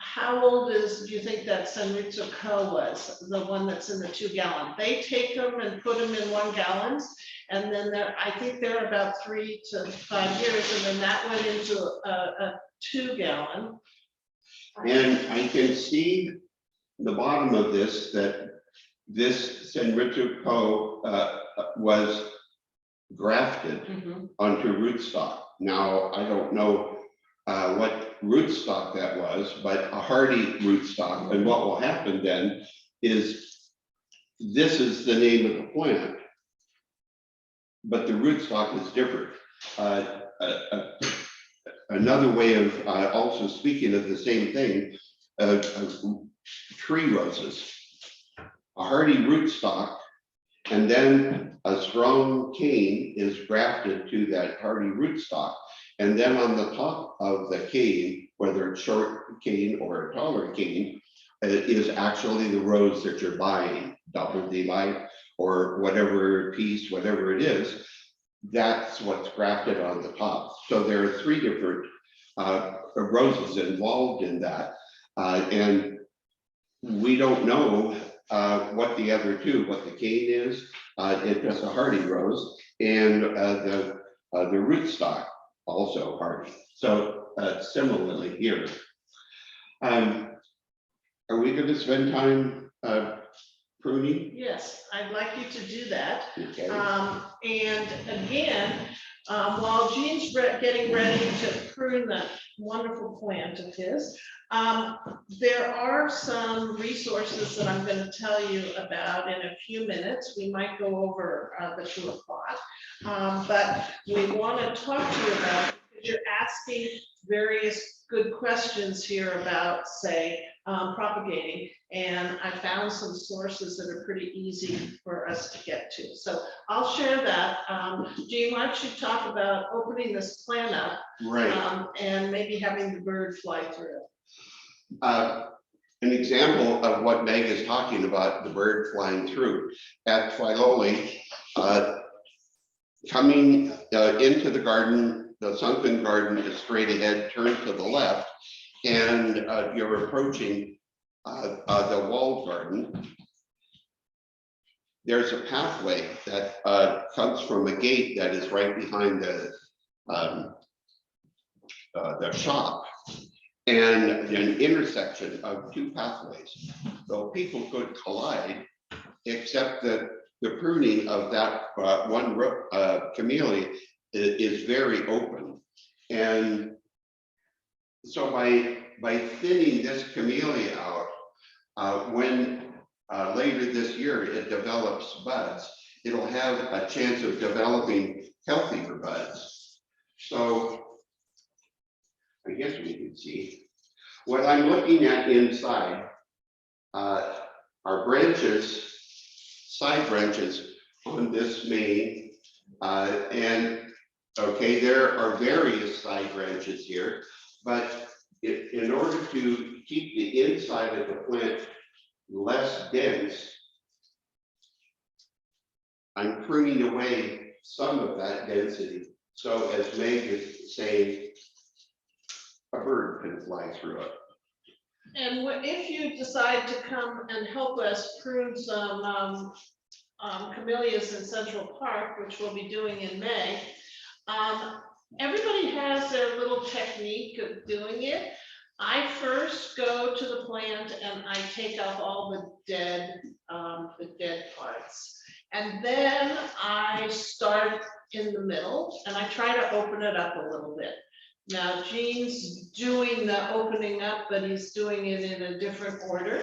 how old do you think that Senritsuko was, the one that's in the 2 gallon? They take them and put them in 1 gallons, and then I think they're about 3 to 5 years, and then that went into a 2 gallon. And I can see the bottom of this, that this Senritsuko was grafted onto rootstock. Now, I don't know what rootstock that was, but a hardy rootstock. And what will happen then is, this is the name of the plant, but the rootstock is different. Another way of also speaking of the same thing, tree roses, a hardy rootstock, and then a strong cane is grafted to that hardy rootstock. And then on the top of the cane, whether it's short cane or a taller cane, is actually the rose that you're buying, double delight or whatever piece, whatever it is. That's what's grafted on the top. So there are 3 different roses involved in that. And we don't know what the other 2, what the cane is. It's a hardy rose, and the rootstock also hardy. So similarly here. Are we going to spend time pruning? Yes, I'd like you to do that. Okay. And again, while Jean's getting ready to prune that wonderful plant of his, there are some resources that I'm going to tell you about in a few minutes. We might go over the 2 o'clock, but we want to talk to you about, because you're asking various good questions here about, say, propagating, and I found some sources that are pretty easy for us to get to. So I'll share that. Jean, why don't you talk about opening this plant up, Right. and maybe having the bird fly through it. An example of what Meg is talking about, the bird flying through. At Filoli, coming into the garden, the sunken garden is straight ahead, turn to the left, and you're approaching the walled garden. There's a pathway that comes from a gate that is right behind the shop, and an intersection of 2 pathways. So people could collide, except that the pruning of that one camellia is very open. And so by thinning this camellia out, when later this year it develops buds, it'll have a chance of developing healthier buds. So I guess we can see what I'm looking at inside are branches, side branches on this main, and okay, there are various side branches here, but in order to keep the inside of the plant less dense, I'm pruning away some of that density. So as Meg is saying, a bird can fly through it. And if you decide to come and help us prune some camellias in Central Park, which we'll be doing in May, everybody has their little technique of doing it. I first go to the plant and I take off all the dead parts. And then I start in the middle and I try to open it up a little bit. Now, Jean's doing the opening up, but he's doing it in a different order.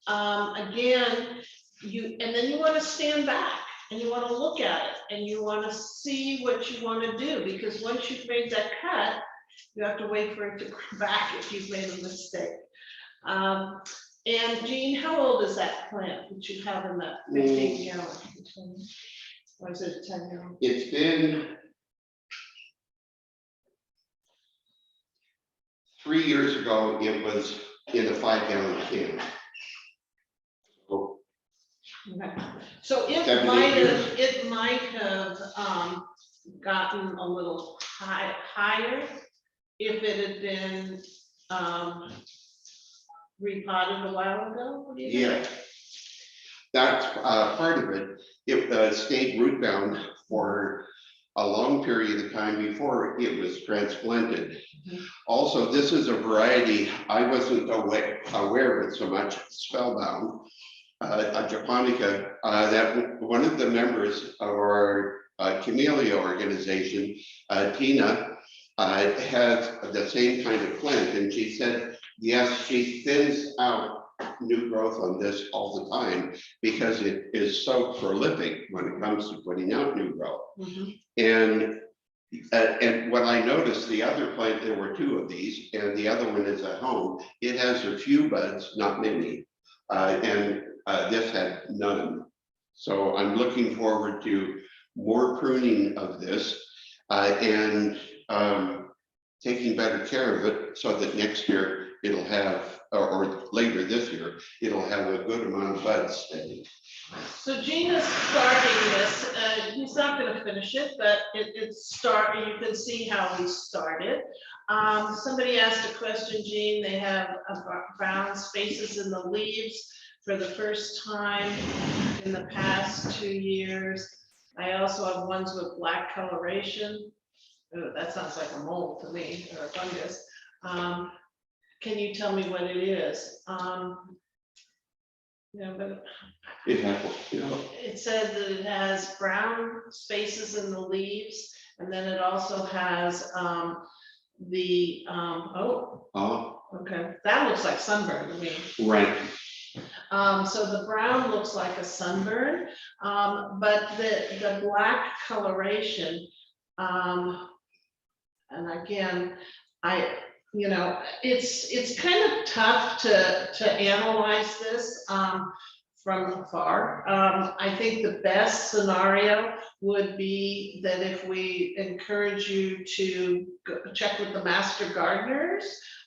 Again, and then you want to stand back and you want to look at it and you want to see what you want to do, because once you've made that cut, you have to wait for it to come back if you've made a mistake. And Jean, how old is that plant that you have in that 15 gallon? Or is it 10 gallon? It's been 3 years ago, it was in a 5-gallon can. Okay. So it 7 might have gotten a little higher if it had been repotted a while ago. What do you think? Yeah, that's part of it. It stayed root bound for a long period of time before it was transplanted. Mhm. Also, this is a variety I wasn't aware of it so much, spellbound, a japonica, that one of the members of our Camellia organization, Tina, has the same kind of plant, and she said, yes, she thins out new growth on this all the time because it is so prolific when it comes to putting out new growth. Mhm. And what I noticed, the other plant, there were 2 of these, and the other one is at home. It has a few buds, not many, and this had none. So I'm looking forward to more pruning of this and taking better care of it so that next year it'll have, or later this year, it'll have a good amount of buds steady. So Jean is starting this. He's not going to finish it, but it's starting. You can see how he started. Somebody asked a question, Jean. They have brown spaces in the leaves for the first time in the past 2 years. I also have ones with black coloration. Oh, that sounds like a mold to me, or a fungus. Can you tell me what it is? Yeah, but It has, you know, it says that it has brown spaces in the leaves, and then it also has okay, that looks like sunburn to me. right. So the brown looks like a sunburn, but the black coloration, and again, it's kind of tough to analyze this from afar. I think the best scenario would be that if we encourage you to check with the master gardeners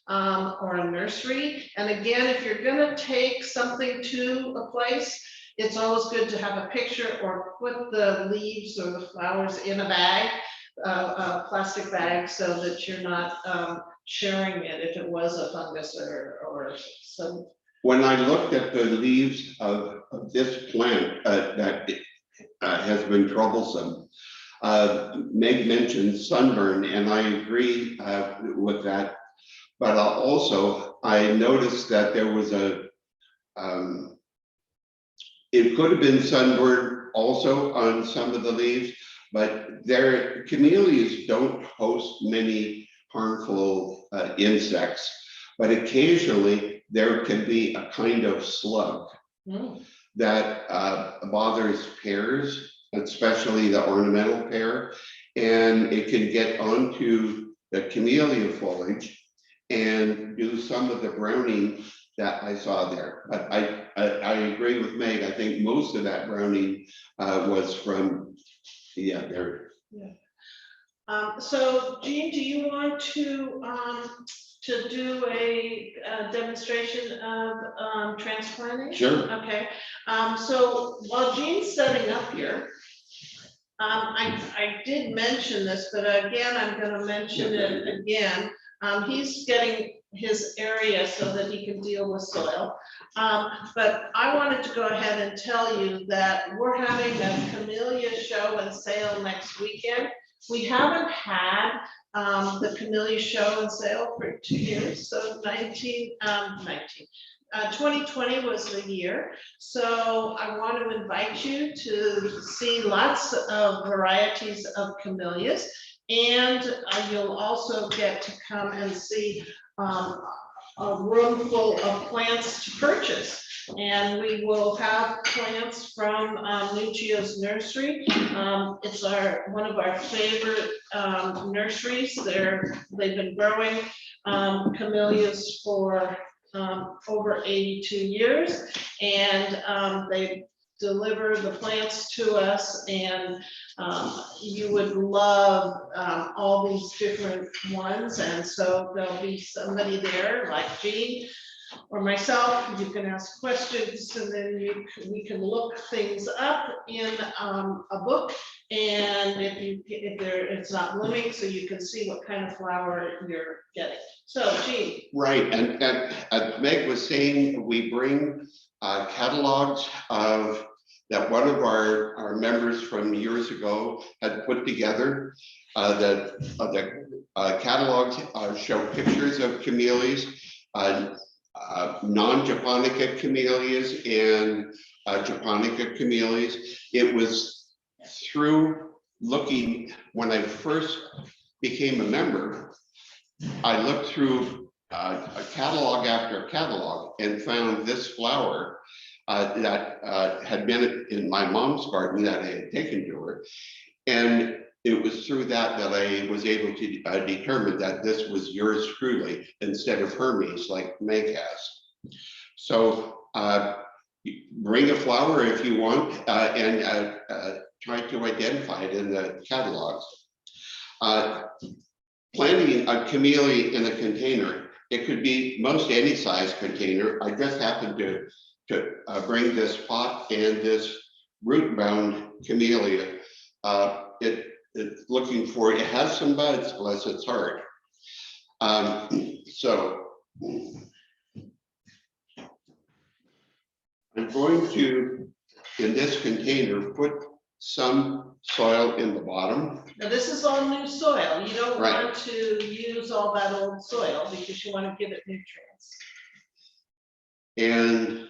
or a nursery. And again, if you're gonna take something to a place, it's always good to have a picture or put the leaves or the flowers in a bag, a plastic bag, so that you're not sharing it if it was a fungus or some. When I looked at the leaves of this plant that has been troublesome, Meg mentioned sunburn, and I agree with that. But I noticed that there was it could have been sunburn also on some of the leaves, but camellias don't host many harmful insects, but occasionally there can be a kind of slug that bothers pears, especially the ornamental pear, and it can get onto the camellia foliage and do some of the browning that I saw there. But I agree with Meg. I think most of that browning was from there. Yeah. So Jean, do you want to do a demonstration of transplanting? Sure. Okay. So while Jean's setting up here, I did mention this, but again, I'm going to mention it again. He's getting his area so that he can deal with soil. But I wanted to go ahead and tell you that we're having a Camellia show and sale next weekend. We haven't had the Camellia show and sale for 2 years, so 2020 was the year. So I want to invite you to see lots of varieties of camellias, and you'll also get to come and see a room full of plants to purchase. And we will have plants from Nuccio's nursery. It's one of our favorite nurseries. They've been growing camellias for over 82 years, and they deliver the plants to us, and you would love all these different ones. And so there'll be somebody there like Jean or myself. You can ask questions, and then we can look things up in a book, and if it's not blooming, so you can see what kind of flower you're getting. So Jean. Right, and Meg was saying we bring catalogs of that one of our members from years ago had put together. The catalogs show pictures of camellias, non-japonica camellias and japonica camellias. It was through looking, when I first became a member, I looked through a catalog after catalog and found this flower that had been in my mom's garden that I had taken to her. And it was through that I was able to determine that this was yours truly instead of Hermes like Meg has. So bring a flower if you want, and try to identify it in the catalogs. Planting a camellia in a container, it could be most any size container. I just happened to bring this pot and this root-bound camellia. It's looking for, it has some buds, bless its heart. So I'm going to, in this container, put some soil in the bottom. Now this is all new soil. You don't Right. want to use all that old soil because you want to give it nutrients. And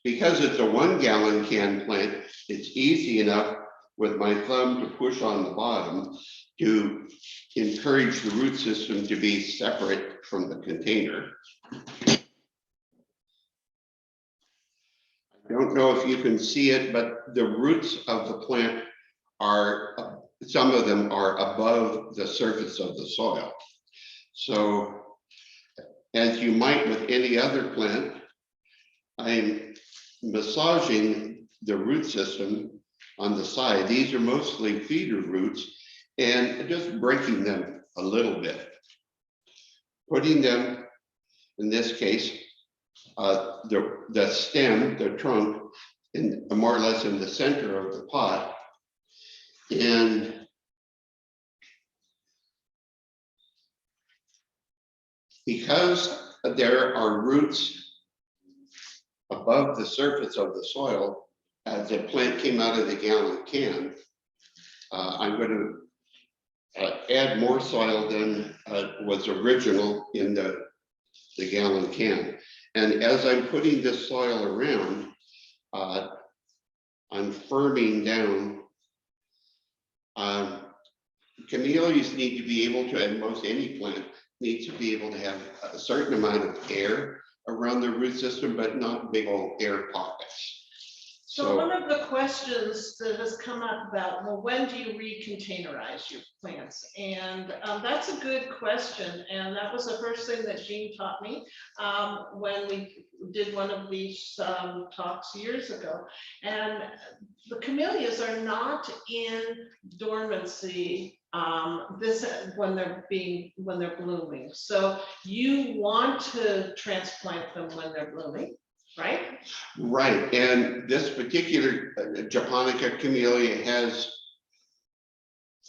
because it's a 1-gallon can plant, it's easy enough with my thumb to push on the bottom to encourage the root system to be separate from the container. I don't know if you can see it, but the roots of the plant are, some of them are above the surface of the soil. So as you might with any other plant, I'm massaging the root system on the side. These are mostly feeder roots, and just breaking them a little bit. Putting them, in this case, the stem, the trunk, in more or less in the center of the pot. And because there are roots above the surface of the soil, as the plant came out of the gallon can, I'm going to add more soil than was original in the gallon can. And as I'm putting this soil around, I'm firming down. Camellias need to be able to, and most any plant needs to be able to have a certain amount of air around the root system, but not big old air pockets. So one of the questions that has come up about, well, when do you recontainerize your plants? And that's a good question. And that was the first thing that Jean taught me when we did one of these talks years ago. And the camellias are not in dormancy when they're blooming. So you want to transplant them when they're blooming, right? Right, and this particular Japonica camellia has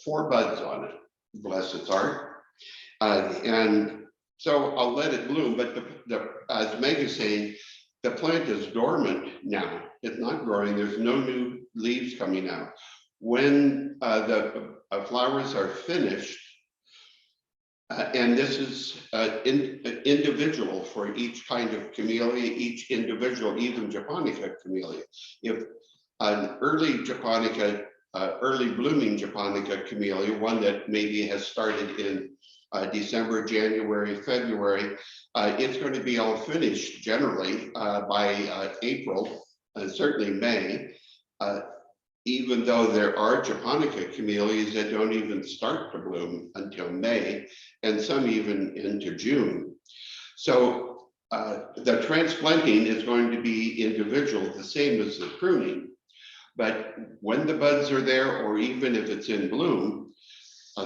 4 buds on it, bless its heart. And so I'll let it bloom, but as Meg is saying, the plant is dormant now. It's not growing, there's no new leaves coming out. When the flowers are finished, and this is individual for each kind of camellia, each individual, even Japonica camellia. If an early Japonica, early blooming Japonica camellia, one that maybe has started in December, January, February, it's going to be all finished generally by April, and certainly May. Even though there are Japonica camellias that don't even start to bloom until May, and some even into June. So the transplanting is going to be individual, the same as the pruning. But when the buds are there, or even if it's in bloom,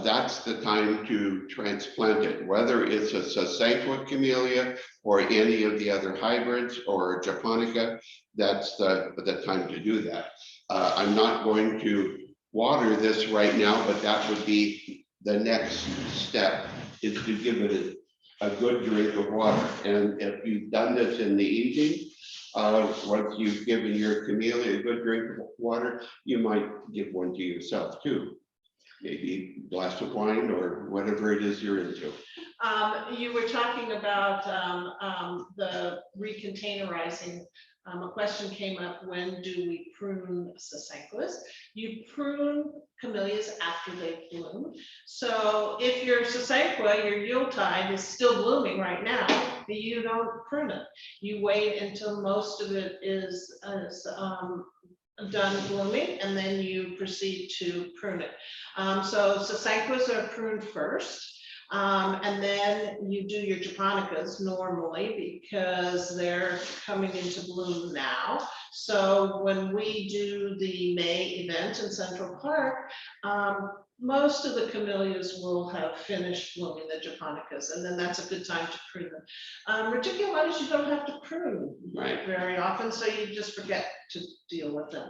that's the time to transplant it, whether it's a Sasanqua camellia or any of the other hybrids or Japonica, that's the time to do that. I'm not going to water this right now, but that would be the next step, is to give it a good drink of water. And if you've done this in the evening, once you've given your camellia a good drink of water, you might give one to yourself too. Maybe a glass of wine or whatever it is you're into. You were talking about the recontainerizing. A question came up, when do we prune Sasanquas? You prune camellias after they bloom. So if your Sasanqua, your Yuletide, is still blooming right now, you don't prune it. You wait until most of it is done blooming, and then you proceed to prune it. So Sasanquas are pruned first. And then you do your Japonicas normally because they're coming into bloom now. So when we do the May event in Central Park, most of the camellias will have finished blooming, the Japonicas, and then that's a good time to prune them. Reticulatas you don't have to prune very often, so you just forget to deal with them.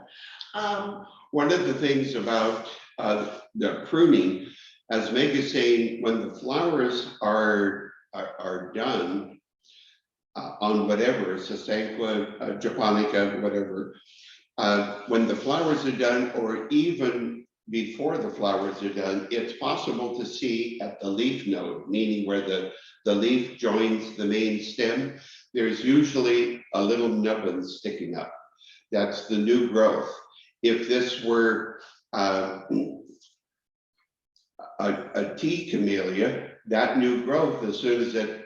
One of the things about the pruning, as Meg is saying, when the flowers are done on whatever, Sasanqua, Japonica, whatever, when the flowers are done, or even before the flowers are done, it's possible to see at the leaf node, meaning where the leaf joins the main stem, there's usually a little nubbin sticking up. That's the new growth. If this were a tea camellia, that new growth, as soon as it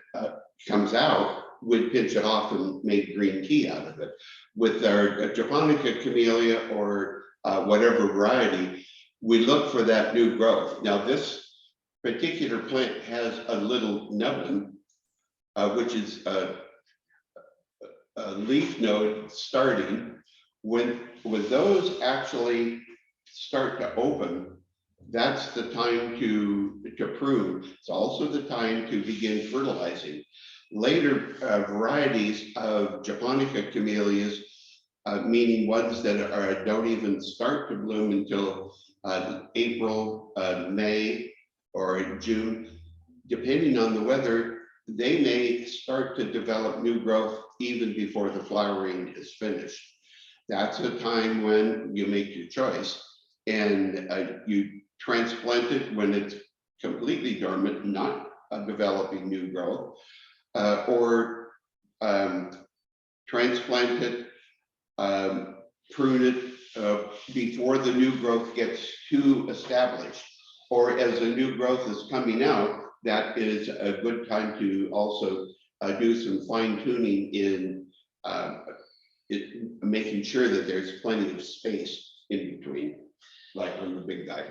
comes out, would pinch it off and make green tea out of it. With our Japonica camellia or whatever variety, we look for that new growth. Now, this particular plant has a little nubbin, which is a leaf node starting. When those actually start to open, that's the time to prune. It's also the time to begin fertilizing. Later varieties of Japonica camellias, meaning ones that don't even start to bloom until April, May, or June, depending on the weather, they may start to develop new growth even before the flowering is finished. That's a time when you make your choice, and you transplant it when it's completely dormant, not developing new growth, or transplant it, prune it before the new growth gets too established, or as the new growth is coming out, that is a good time to also do some fine tuning in making sure that there's plenty of space in between, like on the big guy.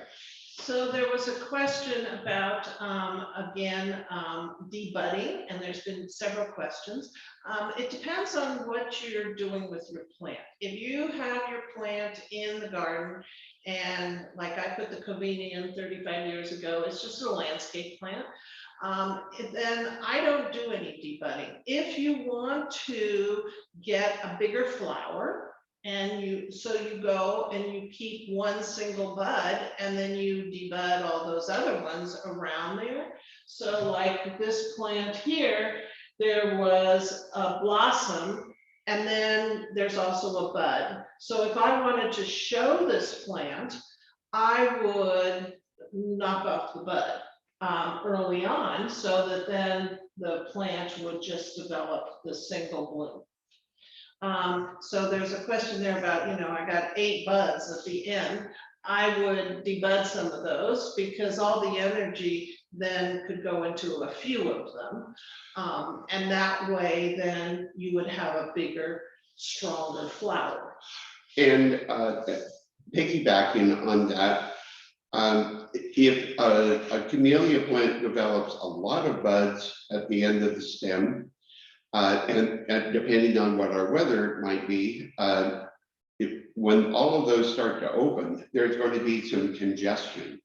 So there was a question about, again, debudding, and there's been several questions. It depends on what you're doing with your plant. If you have your plant in the garden, and like I put the Camellia in 35 years ago, it's just a landscape plant, then I don't do any debudding. If you want to get a bigger flower, and you go and you keep one single bud, and then you debud all those other ones around there. So like this plant here, there was a blossom, and then there's also a bud. So if I wanted to show this plant, I would knock off the bud early on, so that then the plant would just develop the single bloom. So there's a question there about, I got 8 buds at the end. I would debud some of those because all the energy then could go into a few of them. And that way, then you would have a bigger, stronger flower. And piggybacking on that, if a camellia plant develops a lot of buds at the end of the stem, and depending on what our weather might be, when all of those start to open, there's going to be some congestion.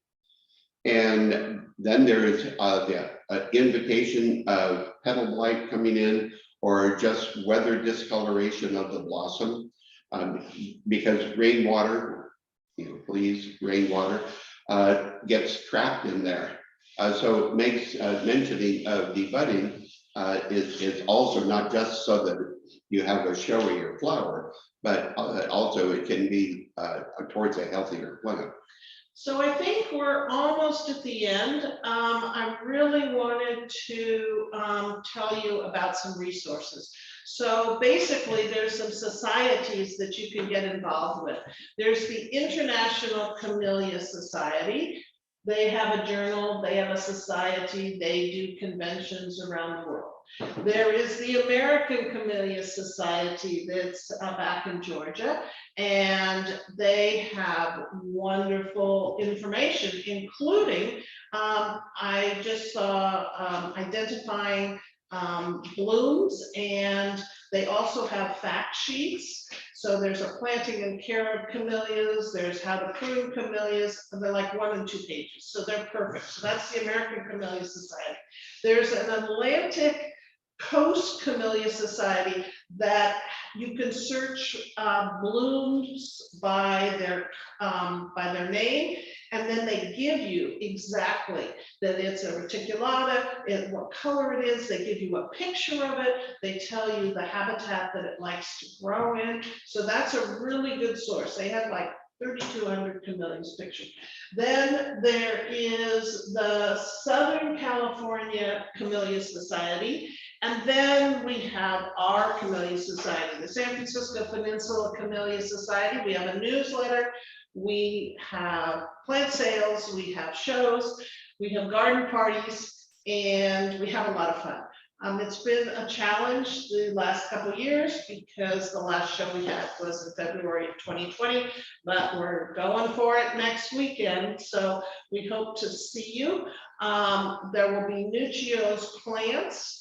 And then there is the invitation of petal blight coming in, or just weather discoloration of the blossom, because rainwater, rainwater gets trapped in there. So it makes mentioning of debudding is also not just so that you have a showier flower, but also it can be towards a healthier plant. So I think we're almost at the end. I really wanted to tell you about some resources. So basically, there's some societies that you can get involved with. There's the International Camellia Society. They have a journal, they have a society, they do conventions around the world. There is the American Camellia Society that's back in Georgia, and they have wonderful information, including, I just saw identifying blooms, and they also have fact sheets. So there's a planting and care of camellias, there's how to prune camellias, and they're like 1 and 2 pages, so they're perfect. So that's the American Camellia Society. There's an Atlantic Coast Camellia Society that you can search blooms by their name, and then they give you exactly that it's a reticulata, what color it is. They give you a picture of it. They tell you the habitat that it likes to grow in. So that's a really good source. They have like 3,200 camellias pictured. Then there is the Southern California Camellia Society. And then we have our Camellia Society, the San Francisco Peninsula Camellia Society. We have a newsletter. We have plant sales. We have shows. We have garden parties. And we have a lot of fun. It's been a challenge the last couple of years because the last show we had was in February of 2020, but we're going for it next weekend. So we hope to see you. There will be Nuccio's plants.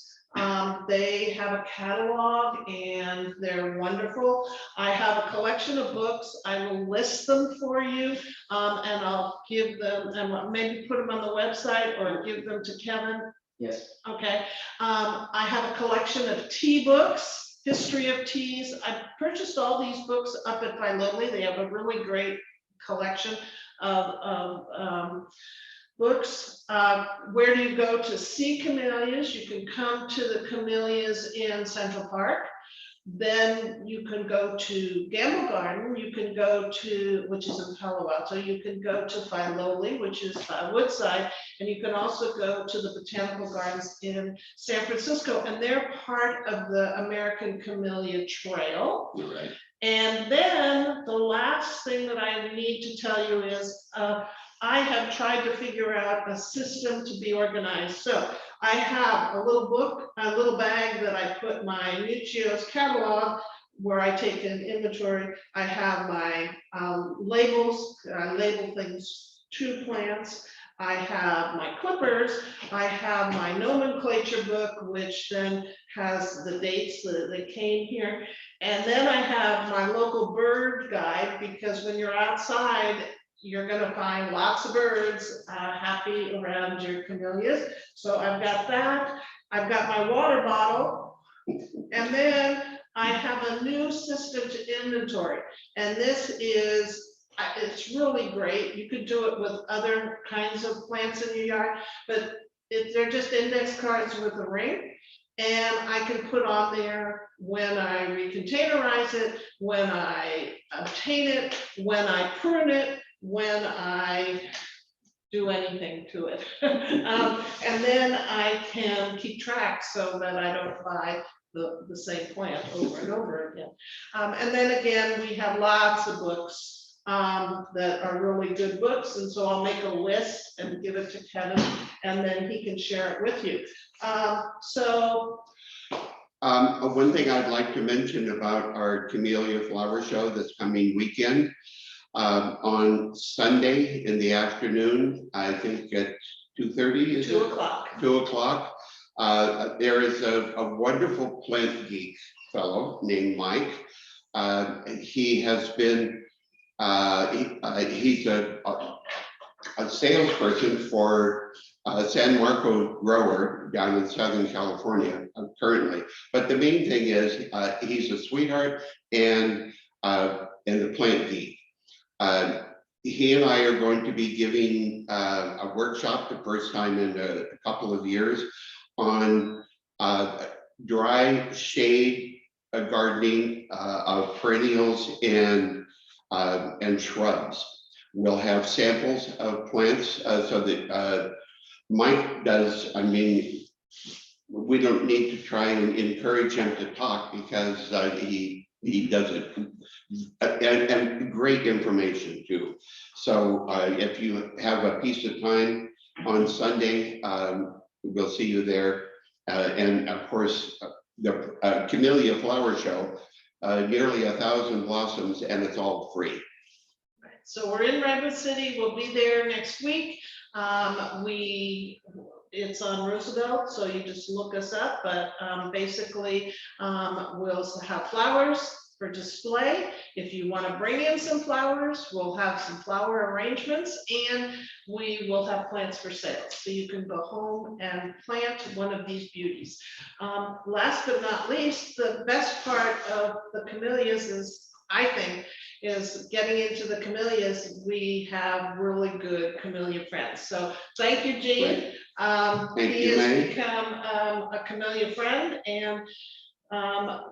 They have a catalog and they're wonderful. I have a collection of books. I will list them for you and I'll give them and maybe put them on the website or give them to Kevin. Yes. Okay, I have a collection of tea books, history of teas. I purchased all these books up at Philoli. They have a really great collection of books. Where do you go to see camellias? You can come to the Camellias in Central Park. Then you can go to Gamble Garden, you can go to, which is in Palo Alto, you can go to Philoli, which is Woodside, and you can also go to the Botanical Gardens in San Francisco, and they're part of the American Camellia Trail. You're right. And then the last thing that I need to tell you is I have tried to figure out a system to be organized. So I have a little book, a little bag that I put my Nuccio's catalog where I take an inventory. I have my labels, I label things to plants. I have my clippers. I have my nomenclature book, which then has the dates that they came here. And then I have my local bird guide, because when you're outside, you're going to find lots of birds happy around your camellias. So I've got that. I've got my water bottle. And then I have a new system to inventory. And this is, it's really great. You could do it with other kinds of plants in your yard, but they're just index cards with a ring. And I can put on there when I recontainerize it, when I obtain it, when I prune it, when I do anything to it. And then I can keep track so that I don't buy the same plant over and over again. And then again, we have lots of books that are really good books. And so I'll make a list and give it to Kevin, and then he can share it with you. One thing I'd like to mention about our Camellia Flower Show this coming weekend, on Sunday in the afternoon, I think at 2:30, is 2 it? o'clock. 2 o'clock. There is a wonderful plant geek fellow named Mike. He has been, he's a salesperson for San Marco grower down in Southern California currently. But the main thing is he's a sweetheart and a plant geek. He and I are going to be giving a workshop the first time in a couple of years on dry shade gardening of perennials and shrubs. We'll have samples of plants so that Mike does, I mean, we don't need to try and encourage him to talk because he does it, and great information too. So if you have a piece of time on Sunday, we'll see you there. And of course, the Camellia Flower Show, nearly 1,000 blossoms, and it's all free. So we're in Redwood City. We'll be there next week. It's on Roosevelt, so you just look us up. But basically, we'll have flowers for display. If you want to bring in some flowers, we'll have some flower arrangements, and we will have plants for sale. So you can go home and plant one of these beauties. Last but not least, the best part of the camellias is, I think, is getting into the camellias. We have really good camellia friends. So thank you, Gene. Thank He you, has May. become a camellia friend, and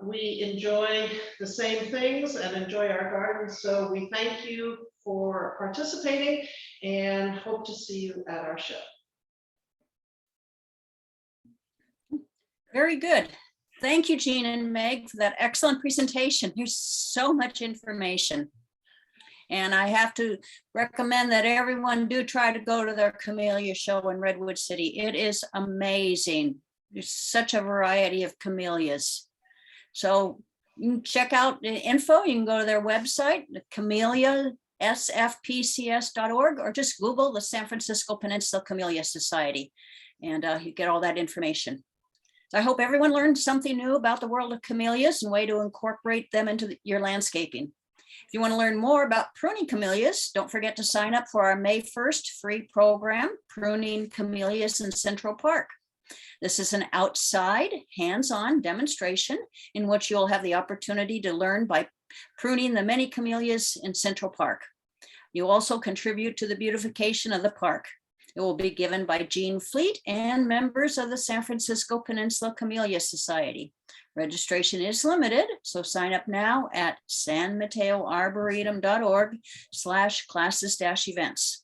We enjoy the same things and enjoy our gardens. So we thank you for participating and hope to see you at our show. Very good. Thank you, Jean and Meg, for that excellent presentation. There's so much information. And I have to recommend that everyone do try to go to their Camellia show in Redwood City. It is amazing. There's such a variety of camellias. So you can check out the info. You can go to their website, the CamelliasSFPCS.org, or just Google the San Francisco Peninsula Camellia Society, and you get all that information. So I hope everyone learned something new about the world of camellias and way to incorporate them into your landscaping. If you want to learn more about pruning camellias, don't forget to sign up for our May 1st free program, Pruning Camellias in Central Park. This is an outside, hands-on demonstration in which you'll have the opportunity to learn by pruning the many camellias in Central Park. You also contribute to the beautification of the park. It will be given by Jean Fleet and members of the San Francisco Peninsula Camellia Society. Registration is limited, so sign up now at sanmataoarboretum.org/classes-events.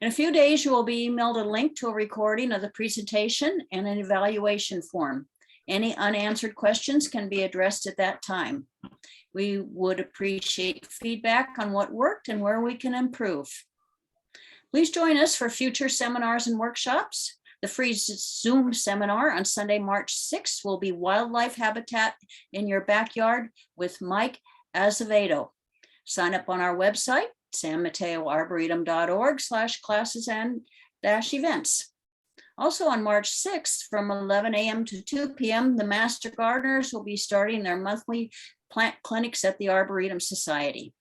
In a few days, you will be emailed a link to a recording of the presentation and an evaluation form. Any unanswered questions can be addressed at that time. We would appreciate feedback on what worked and where we can improve. Please join us for future seminars and workshops. The free Zoom seminar on Sunday, March 6th will be Wildlife Habitat in Your Backyard with Mike Azevedo. Sign up on our website, sanmataoarboretum.org/classes-events. Also on March 6th from 11 a.m. to 2 p.m., the Master Gardeners will be starting their monthly plant clinics at the Arboretum Society.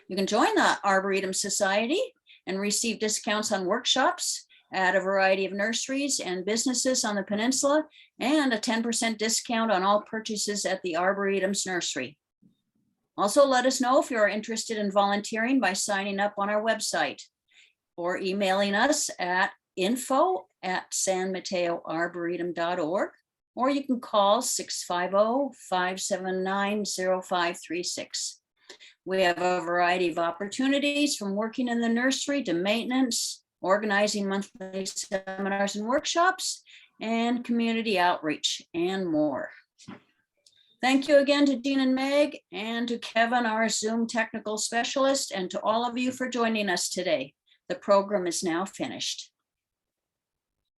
You can join the Arboretum Society and receive discounts on workshops at a variety of nurseries and businesses on the peninsula, and a 10% discount on all purchases at the Arboretum's nursery. Also, let us know if you are interested in volunteering by signing up on our website or emailing us at info@sanmataoarboretum.org, or you can call 650-579-0536. We have a variety of opportunities from working in the nursery to maintenance, organizing monthly seminars and workshops, and community outreach, and more. Thank you again to Dean and Meg, and to Kevin, our Zoom technical specialist, and to all of you for joining us today. The program is now finished.